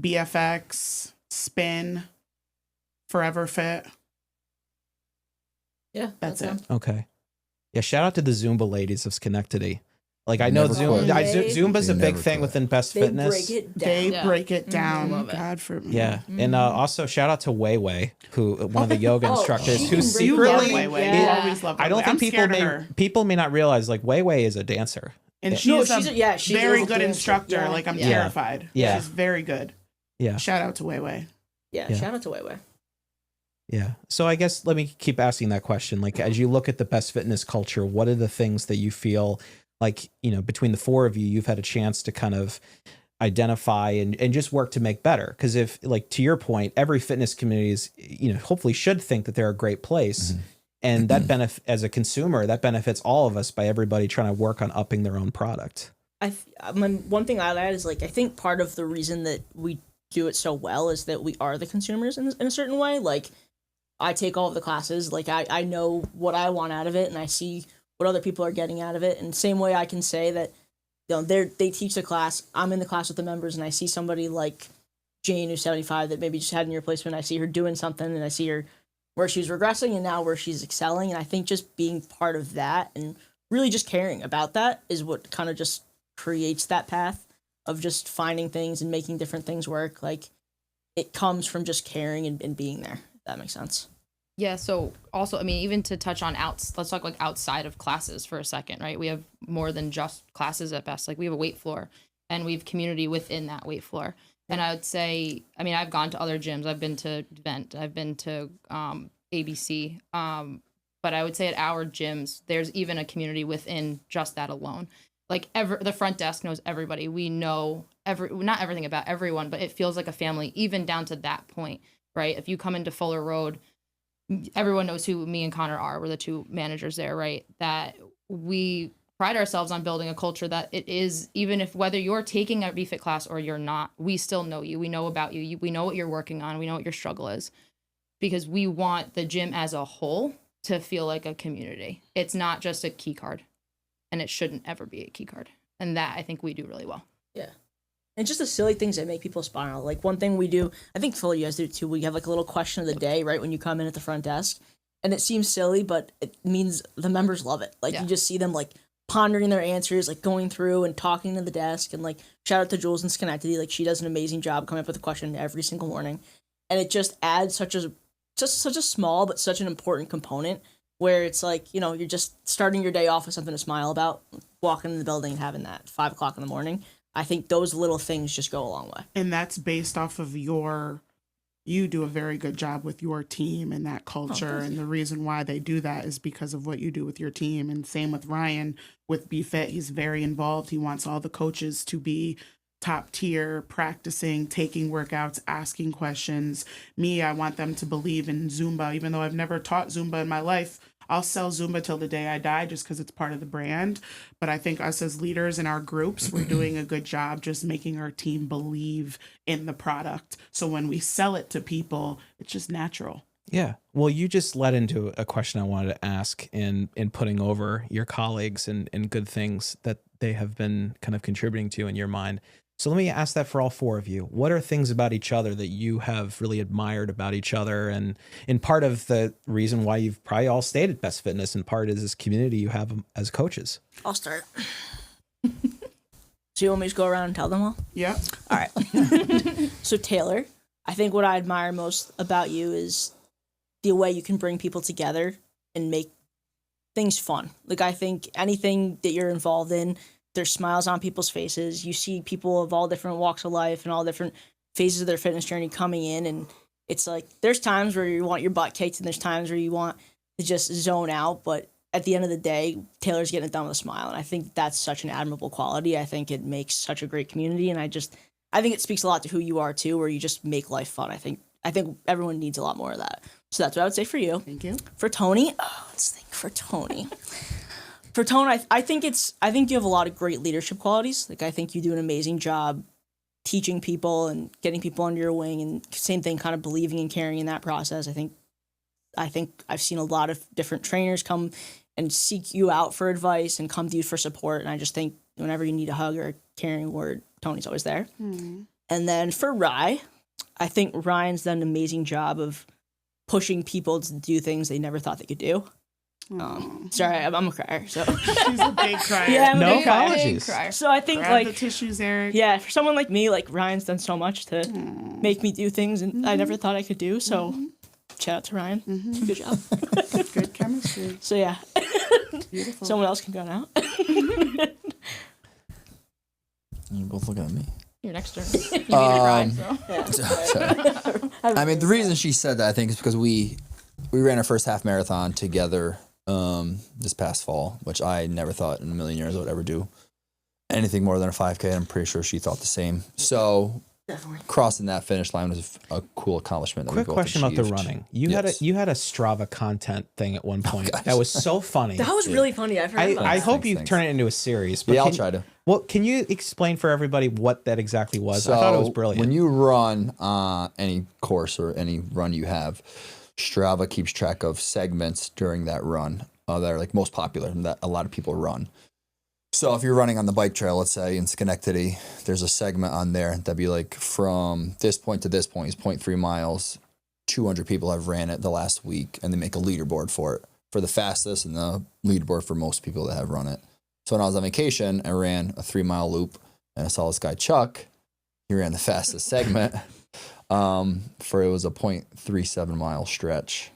BFX, spin, Forever Fit. Yeah, that's it. Okay. Yeah, shout out to the Zumba ladies of Schenectady. Like, I know Zumba's a big thing within Best Fitness. They break it down. Love it. God for Yeah, and also shout out to Wei Wei, who one of the yoga instructors, who You secretly. love Wei Wei. You always love Wei I don't Wei. think I'm people may not realize like Wei Wei is a dancer. And No, she's she very is a good dancer. instructor. Yeah. Like, I'm Yeah. terrified. Yeah. She's very good. Yeah. Shout out to Wei Wei. Yeah, Yeah. shout out to Wei Wei. Yeah. So I guess let me keep asking that question. Like, as you look at the best fitness culture, what are the things that you feel like, you know, between the four of you, you've had a chance to kind of identify and just work to make better? Because if, like, to your point, every fitness community is, you know, hopefully should think that they're a great place. Mm-hmm. And that as a consumer, that benefits all of us by everybody trying to work on upping their own product. One thing I'd add is, like, I think part of the reason that we do it so well is that we are the consumers in a certain way. Like, I take all of the classes, like, I know what I want out of it, and I see what other people are getting out of it. And same way I can say that, you know, they teach the class, I'm in the class with the members, and I see somebody like Jane, who's 75, that maybe just had a knee replacement. I see her doing something, and I see her where she's regressing and now where she's excelling. And I think just being part of that and really just caring about that is what kind of just creates that path of just finding things and making different things work. Like, it comes from just caring and being there, if that makes sense. Yeah, so also, I mean, even to touch on let's talk like outside of classes for a second, right? We have more than just classes at Best. Like, we have a weight floor, and we have community within that weight floor. And I would say, I mean, I've gone to other gyms. I've been to Vent. I've been to ABC. But I would say at our gyms, there's even a community within just that alone. Like, the front desk knows everybody. We know not everything about everyone, but it feels like a family, even down to that point, right? If you come into Fuller Road, everyone knows who me and Connor are. We're the two managers there, right? That we pride ourselves on building a culture that it is, even if whether you're taking a BFit class or you're not, we still know you. We know about you. We know what you're working on. We know what your struggle is, because we want the gym as a whole to feel like a community. It's not just a key card, and it shouldn't ever be a key card. And that, I think we do really well. Yeah. And just the silly things that make people smile. Like, one thing we do, I think Phil, you guys do it too, we have like a little question of the day, right, when you come in at the front desk. And it seems silly, but it means the members love it. Like, you just see them, like, pondering their answers, like, going through and talking to the desk. And, like, shout out to Jules in Schenectady. Like, she does an amazing job coming up with a question every single morning. And it just adds such a small but such an important component, where it's like, you know, you're just starting your day off with something to smile about, walking in the building and having that 5 o'clock in the morning. I think those little things just go a long way. And that's based off of your you do a very good job with your team and that culture. And the reason why they do that is because of what you do with your team. And same with Ryan with BFit. He's very involved. He wants all the coaches to be top tier, practicing, taking workouts, asking questions. Me, I want them to believe in Zumba, even though I've never taught Zumba in my life. I'll sell Zumba till the day I die just because it's part of the brand. But I think us as leaders in our groups, we're doing a good job just making our team believe in the product. So when we sell it to people, it's just natural. Yeah. Well, you just led into a question I wanted to ask in putting over your colleagues and good things that they have been kind of contributing to in your mind. So let me ask that for all four of you. What are things about each other that you have really admired about each other? And in part of the reason why you've probably all stayed at Best Fitness, in part is this community you have as coaches. I'll start. So you want me to go around and tell them all? Yeah. All right. So Taylor, I think what I admire most about you is the way you can bring people together and make things fun. Like, I think anything that you're involved in, there's smiles on people's faces. You see people of all different walks of life and all different phases of their fitness journey coming in. And it's like, there's times where you want your butt kicked and there's times where you want to just zone out. But at the end of the day, Taylor's getting it done with a smile. And I think that's such an admirable quality. I think it makes such a great community. And I think it speaks a lot to who you are too, where you just make life fun. I think everyone needs a lot more of that. So that's what I would say for you. Thank you. For Toni, let's think for Toni. For Toni, I think you have a lot of great leadership qualities. Like, I think you do an amazing job teaching people and getting people under your wing, and same thing, kind of believing and caring in that process. I think I've seen a lot of different trainers come and seek you out for advice and come to you for support. And I just think whenever you need a hug or a caring word, Toni's always there. Mm. And then for Rye, I think Ryan's done an amazing job of pushing people to do things they never thought they could do. Sorry, I'm a crier. So she's a big crier. Yeah, I'm a no big crier. apologies. So I think Grab the tissues, Eric. Yeah, for someone like me, like Ryan's done so much to make me do things and I never thought I could do. So shout out to Ryan. Good job. Good chemistry. So yeah, Beautiful. Someone else can go now. You both look at me. Your next turn. You need to cry, so. Sorry. I mean, the reason she said that, I think, is because we ran our first half marathon together this past fall, which I never thought in a million years I would ever do anything more than a 5K. I'm pretty sure she thought the same. So Definitely. Crossing that finish line was a cool accomplishment. That Quick we both question about the achieved. running. You Yes. had a Strava content thing at one point. gosh. That was so funny. That was really funny. I've heard about I that. hope you Thanks. turn it into a series. But Yeah, I'll try to. Well, can you explain for everybody what that exactly was? I thought it was brilliant. When you run any course or any run you have, Strava keeps track of segments during that run that are like most popular and that a lot of people run. So if you're running on the bike trail, let's say in Schenectady, there's a segment on there that'd be like from this point to this point is 0.3 miles. 200 people have ran it the last week, and they make a leaderboard for it, for the fastest and the leaderboard for most people that have run it. So when I was on vacation, I ran a 3-mile loop, and I saw this guy, Chuck. He ran the fastest segment for it was a 0.37 mile stretch.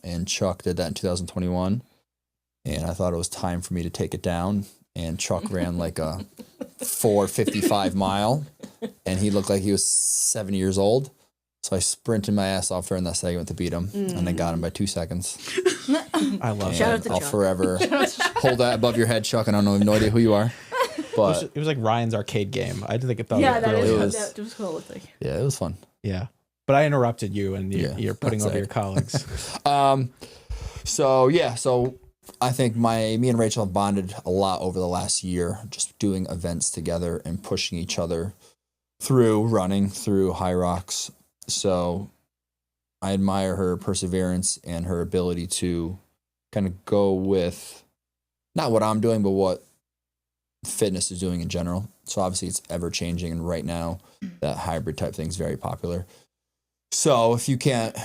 And Chuck did that in 2021. And I thought it was time for me to take it down. And Chuck ran like a 4:55 mile, and he looked like he was 70 years old. So I sprinted my ass off during that segment to beat him, and I got him by 2 seconds. I love Shout out it. to I'll Chuck. forever hold that above your head, Chuck, and I don't know, no idea who you are. But It was like Ryan's arcade game. I think it thought Yeah, it that was is brilliant. that was cool. Like. yeah, it was fun. Yeah. But I interrupted you, and you're putting that's over it. your colleagues. So I think me and Rachel have bonded a lot over the last year, just doing events together and pushing each other through running, through high rocks. So I admire her perseverance and her ability to kind of go with not what I'm doing, but what fitness is doing in general. So obviously it's ever changing, and right now that hybrid type thing is very popular. So if you can't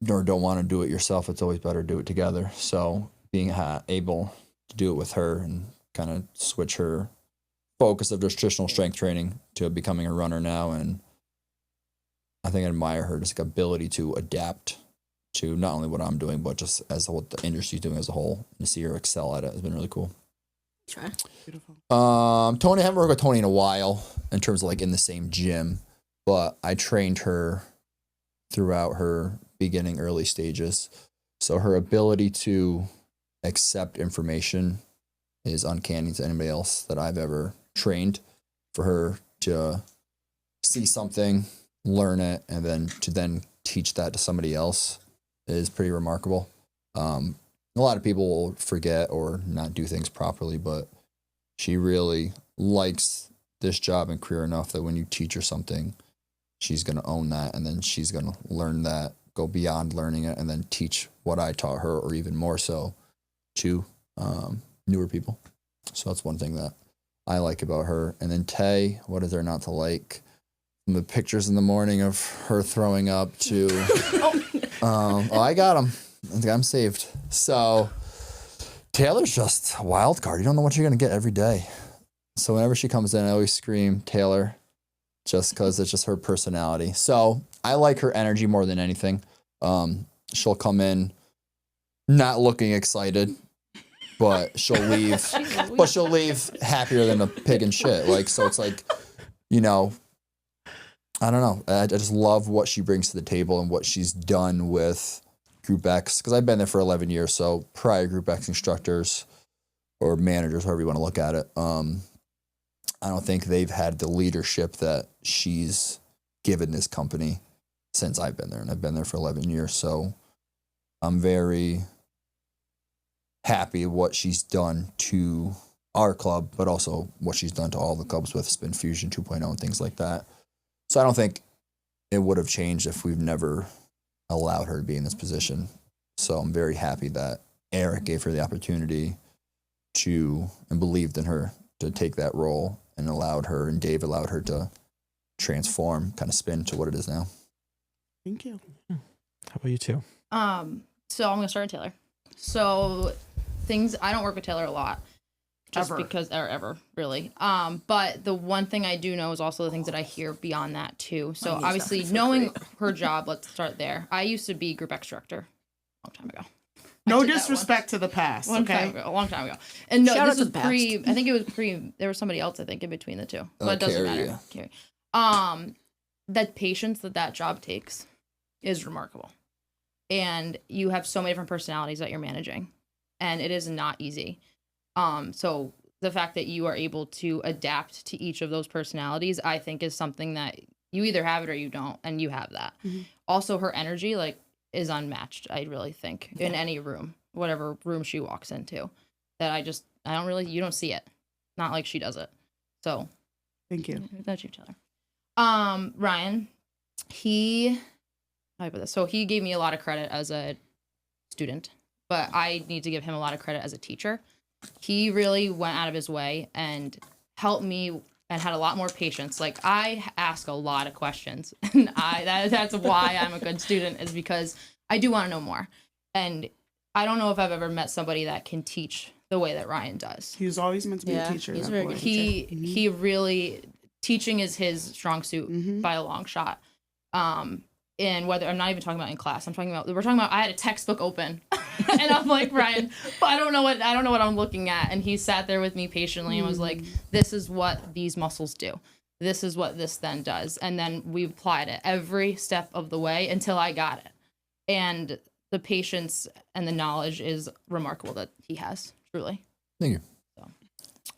or don't want to do it yourself, it's always better to do it together. So being able to do it with her and kind of switch her focus of just traditional strength training to becoming a runner now, and I think I admire her just ability to adapt to not only what I'm doing, but just as what the industry's doing as a whole, and to see her excel at it has been really cool. Try. Beautiful. Toni, I haven't worked with Toni in a while in terms of like in the same gym, but I trained her throughout her beginning early stages. So her ability to accept information is uncanny to anybody else that I've ever trained. For her to see something, learn it, and then teach that to somebody else is pretty remarkable. A lot of people will forget or not do things properly, but she really likes this job and career enough that when you teach her something, she's going to own that, and then she's going to learn that, go beyond learning it, and then teach what I taught her, or even more so, to newer people. So that's one thing that I like about her. And then Tay, what is there not to like? From the pictures in the morning of her throwing up to, I got him. I think I'm saved. So Taylor's just a wild card. You don't know what you're going to get every day. So whenever she comes in, I always scream Taylor, just because it's just her personality. So I like her energy more than anything. She'll come in not looking excited, but she'll leave. But she'll leave happier than a pig in shit. Like, so it's like, you know, I don't know. I just love what she brings to the table and what she's done with Group X, because I've been there for 11 years. So prior Group X instructors or managers, however you want to look at it, I don't think they've had the leadership that she's given this company since I've been there, and I've been there for 11 years. So I'm very happy what she's done to our club, but also what she's done to all the clubs with Spin Fusion 2.0 and things like that. So I don't think it would have changed if we've never allowed her to be in this position. So I'm very happy that Eric gave her the opportunity to, and believed in her to take that role, and allowed her, and Dave allowed her to transform, kind of spin to what it is now. Thank you. How about you two? So I'm gonna start with Taylor. So I don't work with Taylor a lot. Just Ever. because, or ever, really. But the one thing I do know is also the things that I hear beyond that, too. So obviously, knowing her job, let's start there. I used to be Group X director a long time ago. No disrespect to the past, okay? A long time ago. And no, Shout this out to was the pre, I think it was pre, there was somebody else, I think, in between the two. But it doesn't Carrie, matter. yeah. Carrie. That patience that job takes is remarkable. And you have so many different personalities that you're managing. And it is not easy. So the fact that you are able to adapt to each of those personalities, I think, is something that you either have it or you don't, and you have that. Mm-hmm. Also, her energy, like, is unmatched, I really think, in any room, whatever room she walks into. That you don't see it. Not like she does it. So, thank you. That's you, Taylor. Ryan, how do I put this? So he gave me a lot of credit as a student, but I need to give him a lot of credit as a teacher. He really went out of his way and helped me and had a lot more patience. Like, I ask a lot of questions, and that's why I'm a good student, is because I do want to know more. And I don't know if I've ever met somebody that can teach the way that Ryan does. He was always meant to be a teacher. He's very good. He really, teaching is his strong suit by a long shot. And whether, I'm not even talking about in class, we're talking about, I had a textbook open and I'm like, Ryan, I don't know what I'm looking at. And he sat there with me patiently and was like, this is what these muscles do. This is what this then does. And then we applied it every step of the way until I got it. And the patience and the knowledge is remarkable that he has, truly. Thank you. So,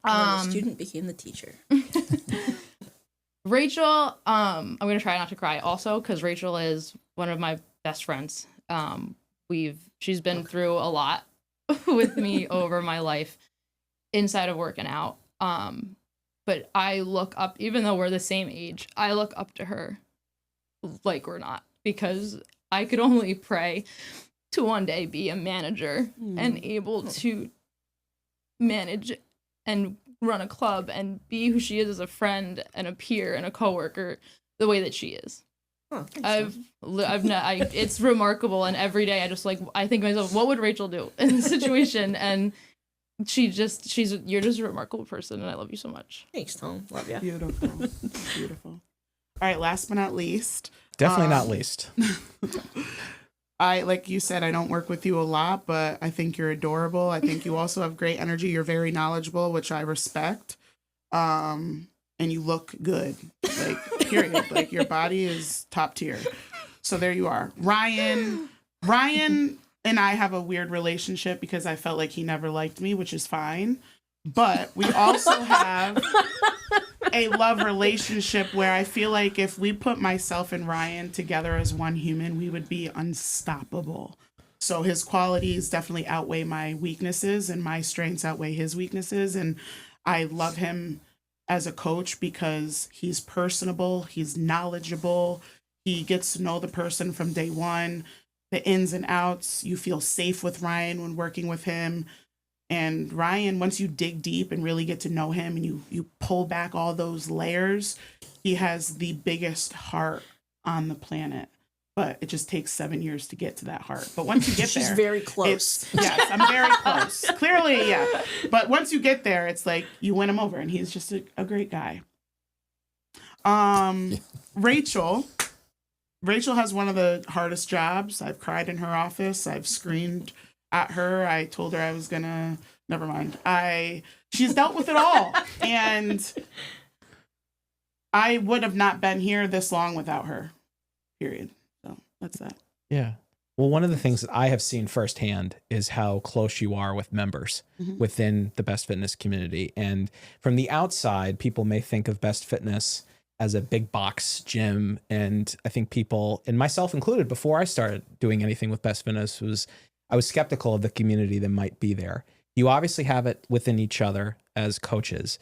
the student became the teacher. Rachel, I'm gonna try not to cry also, because Rachel is one of my best friends. She's been through a lot with me over my life, inside of work and out. But I look up, even though we're the same age, I look up to her like we're not, because I could only pray to one day be a manager and able to manage and run a club and be who she is as a friend and a peer and a coworker the way that she is. Oh, it's remarkable, and every day I think to myself, what would Rachel do in this situation? And you're just a remarkable person, and I love you so much. Thanks, Tom. Love you. Beautiful. Beautiful. All right, last but not least. Definitely not least. Like you said, I don't work with you a lot, but I think you're adorable. I think you also have great energy. You're very knowledgeable, which I respect. And you look good. Like, period. Like, your body is top tier. So there you are. Ryan and I have a weird relationship because I felt like he never liked me, which is fine. But we also have a love relationship where I feel like if we put myself and Ryan together as one human, we would be unstoppable. So his qualities definitely outweigh my weaknesses and my strengths outweigh his weaknesses. And I love him as a coach because he's personable, he's knowledgeable, he gets to know the person from day one, the ins and outs. You feel safe with Ryan when working with him. And Ryan, once you dig deep and really get to know him and you pull back all those layers, he has the biggest heart on the planet. But it just takes 7 years to get to that heart. But once you get there, she's very close. Yes, I'm very close. Clearly, yeah. But once you get there, it's like you win him over, and he's just a great guy. Rachel has one of the hardest jobs. I've cried in her office. I've screamed at her. I told her I was gonna. Never mind. She's dealt with it all, and I would have not been here this long without her. Period. So that's that. Yeah. Well, one of the things that I have seen firsthand is how close you are with members within the Best Fitness community. And from the outside, people may think of Best Fitness as a big box gym. And I think people, and myself included, before I started doing anything with Best Fitness, I was skeptical of the community that might be there. You obviously have it within each other as coaches.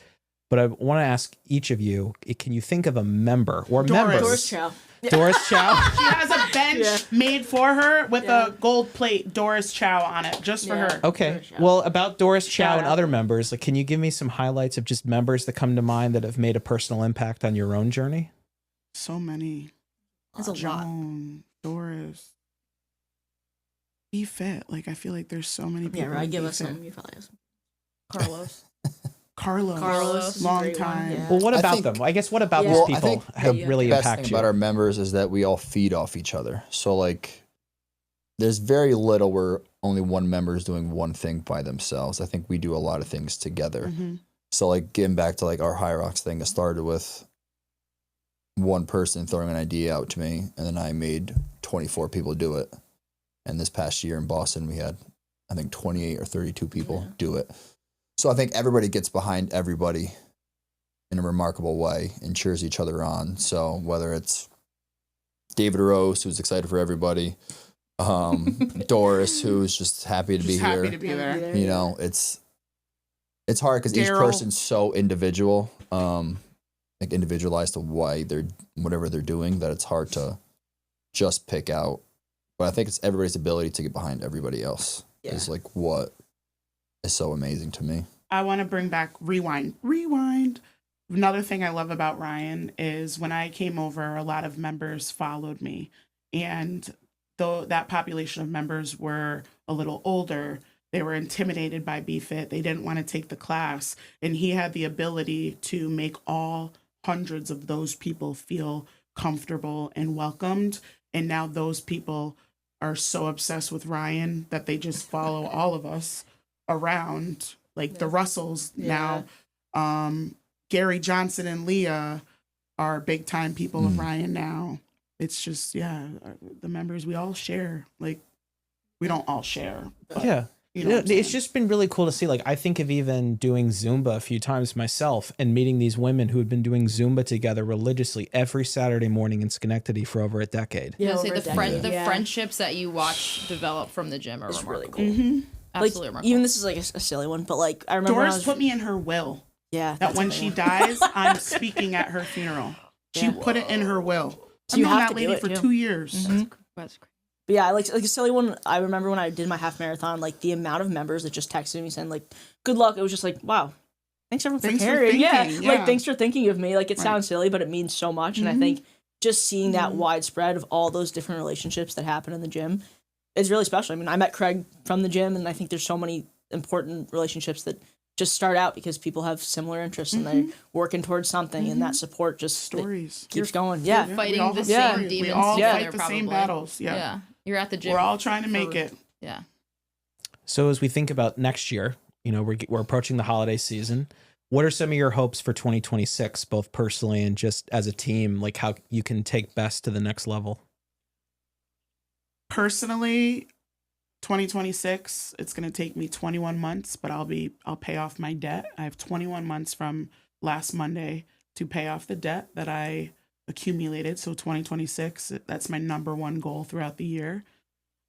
But I want to ask each of you, can you think of a member or members? Doris Chow. Doris Chow? She has a bench made for her with a gold plate Doris Chow on it, just for her. Okay. Well, about Doris Chow and other members, like, can you give me some highlights of just members that come to mind that have made a personal impact on your own journey? So many. That's a Joan, Doris. Be Fit. Like, I feel like there's so many people. Yeah, right. Give us some. You probably have some. Carlos, is a long great one, time. yeah. Well, what about them? I guess what about these people have really best impacted thing you? about our members is that we all feed off each other. So like, there's very little where only one member is doing one thing by themselves. I think we do a lot of things together. So like getting back to like our High Rocks thing, it started with one person throwing an idea out to me, and then I made 24 people do it. And this past year in Boston, we had, I think, 28 or 32 people do it. So I think everybody gets behind everybody in a remarkable way and cheers each other on. So whether it's David Rose, who's excited for everybody, Doris, who's just happy to be here. Happy to be there. You know, it's hard because each person's so individual, like individualized to why they're whatever they're doing, that it's hard to just pick out. But I think it's everybody's ability to get behind everybody else is like what is so amazing to me. I want to bring back rewind. Another thing I love about Ryan is when I came over, a lot of members followed me. And though that population of members were a little older, they were intimidated by BFit. They didn't want to take the class. And he had the ability to make all hundreds of those people feel comfortable and welcomed. And now those people are so obsessed with Ryan that they just follow all of us around, like the Russells now. Gary Johnson and Leah are big time people of Ryan now. It's just, the members, we all share. Like, we don't all share. But, you know, it's just been really cool to see. Like, I think of even doing Zumba a few times myself and meeting these women who had been doing Zumba together religiously every Saturday morning in Schenectady for over a decade. Yeah, the friendships that you watch develop from the gym are remarkable. Really cool. Absolutely remarkable. Even this is like a silly one, but like I remember Doris put me in her will. Yeah, that when she dies, I'm speaking at her funeral. She put it in her will. So you I've known have that to do lady it, for too. 2 years. That's great. But yeah, like a silly one. I remember when I did my half marathon, like the amount of members that just texted me saying like, "Good luck." It was just like, wow, thanks everyone for caring. Like thanks for thinking of me. Like it sounds silly, but it means so much. And I think just seeing that widespread of all those different relationships that happen in the gym is really special. I mean, I met Craig from the gym, and I think there's so many important relationships that just start out because people have similar interests and they're working towards something, and that support just keeps going. Yeah, fighting the same demons we all together, fight the probably. same battles. Yeah, you're at the gym. We're all trying to make it. Yeah. So as we think about next year, you know, we're approaching the holiday season. What are some of your hopes for 2026, both personally and just as a team, like how you can take Best to the next level? Personally, 2026, it's going to take me 21 months, but I'll pay off my debt. I have 21 months from last Monday to pay off the debt that I accumulated. So 2026, that's my number one goal throughout the year.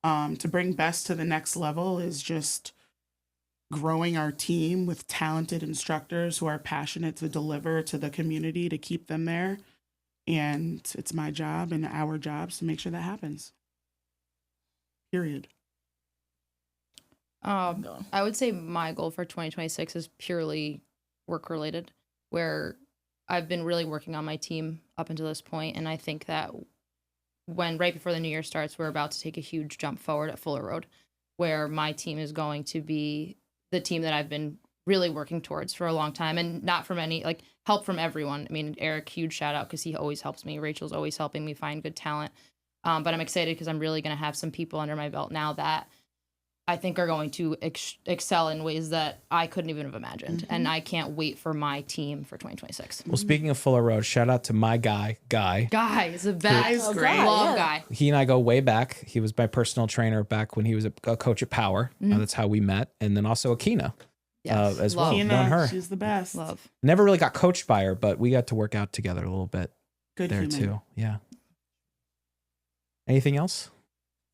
To bring Best to the next level is just growing our team with talented instructors who are passionate to deliver to the community, to keep them there. And it's my job and our jobs to make sure that happens. Period. I would say my goal for 2026 is purely work related, where I've been really working on my team up until this point, and I think that when right before the new year starts, we're about to take a huge jump forward at Fuller Road, where my team is going to be the team that I've been really working towards for a long time, and not from any help from everyone. I mean, Eric, huge shout out because he always helps me. Rachel's always helping me find good talent. But I'm excited because I'm really going to have some people under my belt now that I think are going to excel in ways that I couldn't even have imagined. Mm-hmm. And I can't wait for my team for 2026. Well, speaking of Fuller Road, shout out to my Guy. Guy is the best. Guy's great. Love Guy. He and I go way back. He was my personal trainer back when he was a coach at Power. Mm-hmm. That's how we met. And then also Akina as well. Akina, Known her. she's the best. Love. Never really got coached by her, but we got to work out together a little bit. Good there human. too. Yeah. Anything else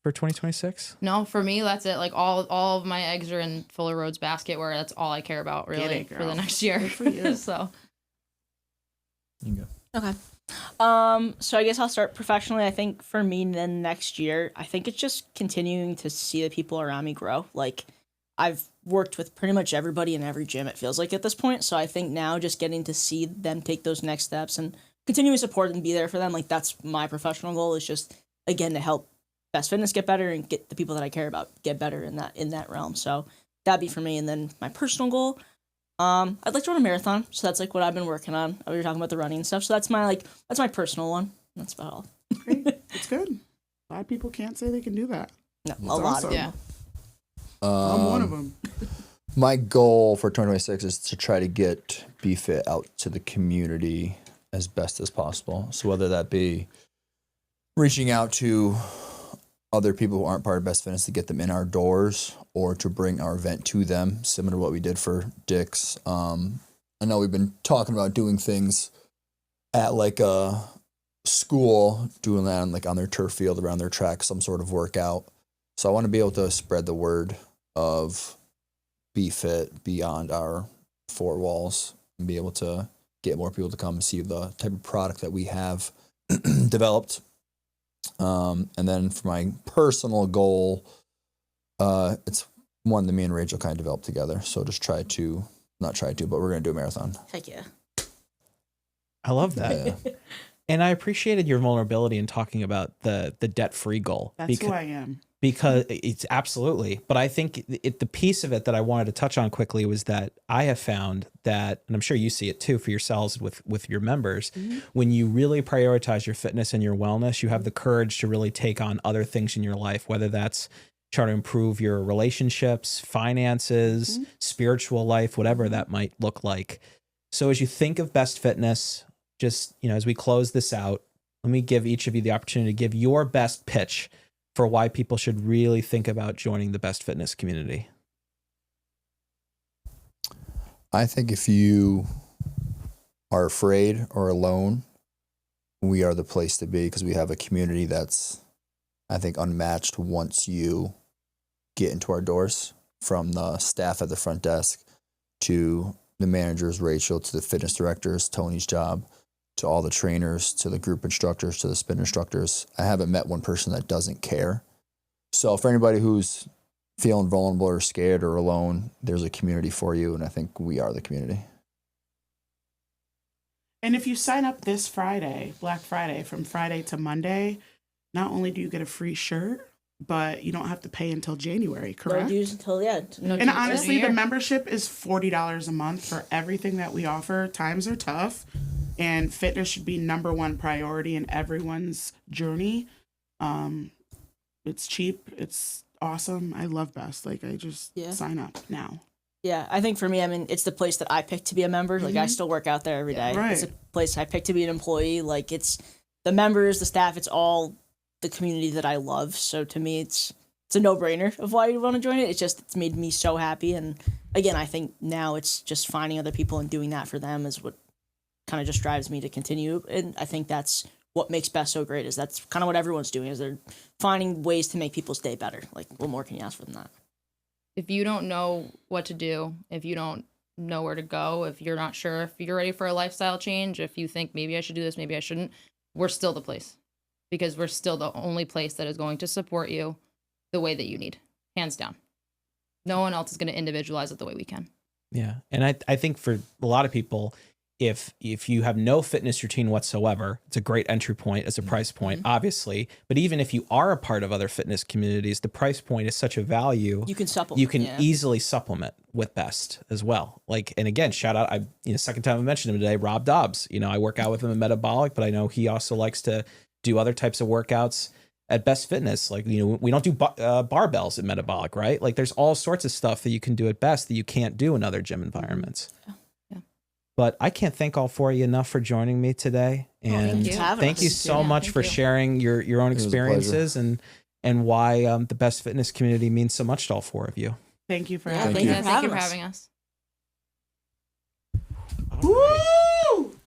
for 2026? No, for me, that's it. All of my eggs are in Fuller Road's basket, where that's all I care about really for the next year. Good for you. So. You go. Okay. So I guess I'll start professionally. I think for me then next year, I think it's just continuing to see the people around me grow. I've worked with pretty much everybody in every gym, it feels like at this point. So I think now just getting to see them take those next steps and continue to support and be there for them. That's my professional goal, is just, again, to help Best Fitness get better and get the people that I care about get better in that realm. So that'd be for me. And then my personal goal, I'd like to run a marathon. So that's what I've been working on. We were talking about the running and stuff. So that's my personal one. That's about all. Great. It's good. A lot of people can't say they can do that. No, That's a lot awesome. of them. I'm one of them. My goal for 2026 is to try to get BFit out to the community as best as possible. So whether that be reaching out to other people who aren't part of Best Fitness to get them in our doors, or to bring our event to them, similar to what we did for Dick's. I know we've been talking about doing things at a school, doing that on their turf field, around their track, some sort of workout. So I want to be able to spread the word of BFit beyond our four walls and be able to get more people to come see the type of product that we have developed. And then for my personal goal, it's one that me and Rachel kind of developed together. So just but we're going to do a marathon. Heck yeah. I love that. Yeah. And I appreciated your vulnerability in talking about the debt-free goal. That's who I am. Because it's absolutely, but I think the piece of it that I wanted to touch on quickly was that I have found that, and I'm sure you see it too for yourselves with your members, when you really prioritize your fitness and your wellness, you have the courage to really take on other things in your life, whether that's try to improve your relationships, finances, spiritual life, whatever that might look like. So as you think of Best Fitness, just, as we close this out, let me give each of you the opportunity to give your best pitch for why people should really think about joining the Best Fitness community. I think if you are afraid or alone, we are the place to be, because we have a community that's, I think, unmatched once you get into our doors, from the staff at the front desk to the managers, Rachel, to the fitness directors, Toni's job, to all the trainers, to the group instructors, to the spin instructors. I haven't met one person that doesn't care. So for anybody who's feeling vulnerable or scared or alone, there's a community for you, and I think we are the community. And if you sign up this Friday, Black Friday, from Friday to Monday, not only do you get a free shirt, but you don't have to pay until January, correct? No dues until the end. And honestly, the membership is $40 a month for everything that we offer. Times are tough, and fitness should be number one priority in everyone's journey. It's cheap. It's awesome. I love Best. I just sign up now. Yeah, I think for me, it's the place that I picked to be a member. I still work out there every day. Right. It's a place I picked to be an employee. It's the members, the staff, it's all the community that I love. So to me, it's a no-brainer of why you want to join it. It's made me so happy. And again, I think now it's just finding other people and doing that for them is what kind of just drives me to continue. And I think that's what makes Best so great, is that's kind of what everyone's doing, is they're finding ways to make people's day better. Like, what more can you ask for than that? If you don't know what to do, if you don't know where to go, if you're not sure if you're ready for a lifestyle change, if you think maybe I should do this, maybe I shouldn't, we're still the place, because we're still the only place that is going to support you the way that you need, hands down. No one else is going to individualize it the way we can. Yeah. And I think for a lot of people, if you have no fitness routine whatsoever, it's a great entry point as a price point, obviously. But even if you are a part of other fitness communities, the price point is such a value. You can supplement. You can easily supplement with Best as well. Like, and again, shout out, second time I mentioned him today, Rob Dobbs. I work out with him at Metabolic, but I know he also likes to do other types of workouts at Best Fitness. Like, we don't do barbells at Metabolic, right? Like, there's all sorts of stuff that you can do at Best that you can't do in other gym environments. Yeah. But I can't thank all four of you enough for joining me today. And thank you so much for sharing your own experiences and why the Best Fitness community means so much to all four of you. Thank you for Yeah, having thank us. you for Thank you for having us. having us.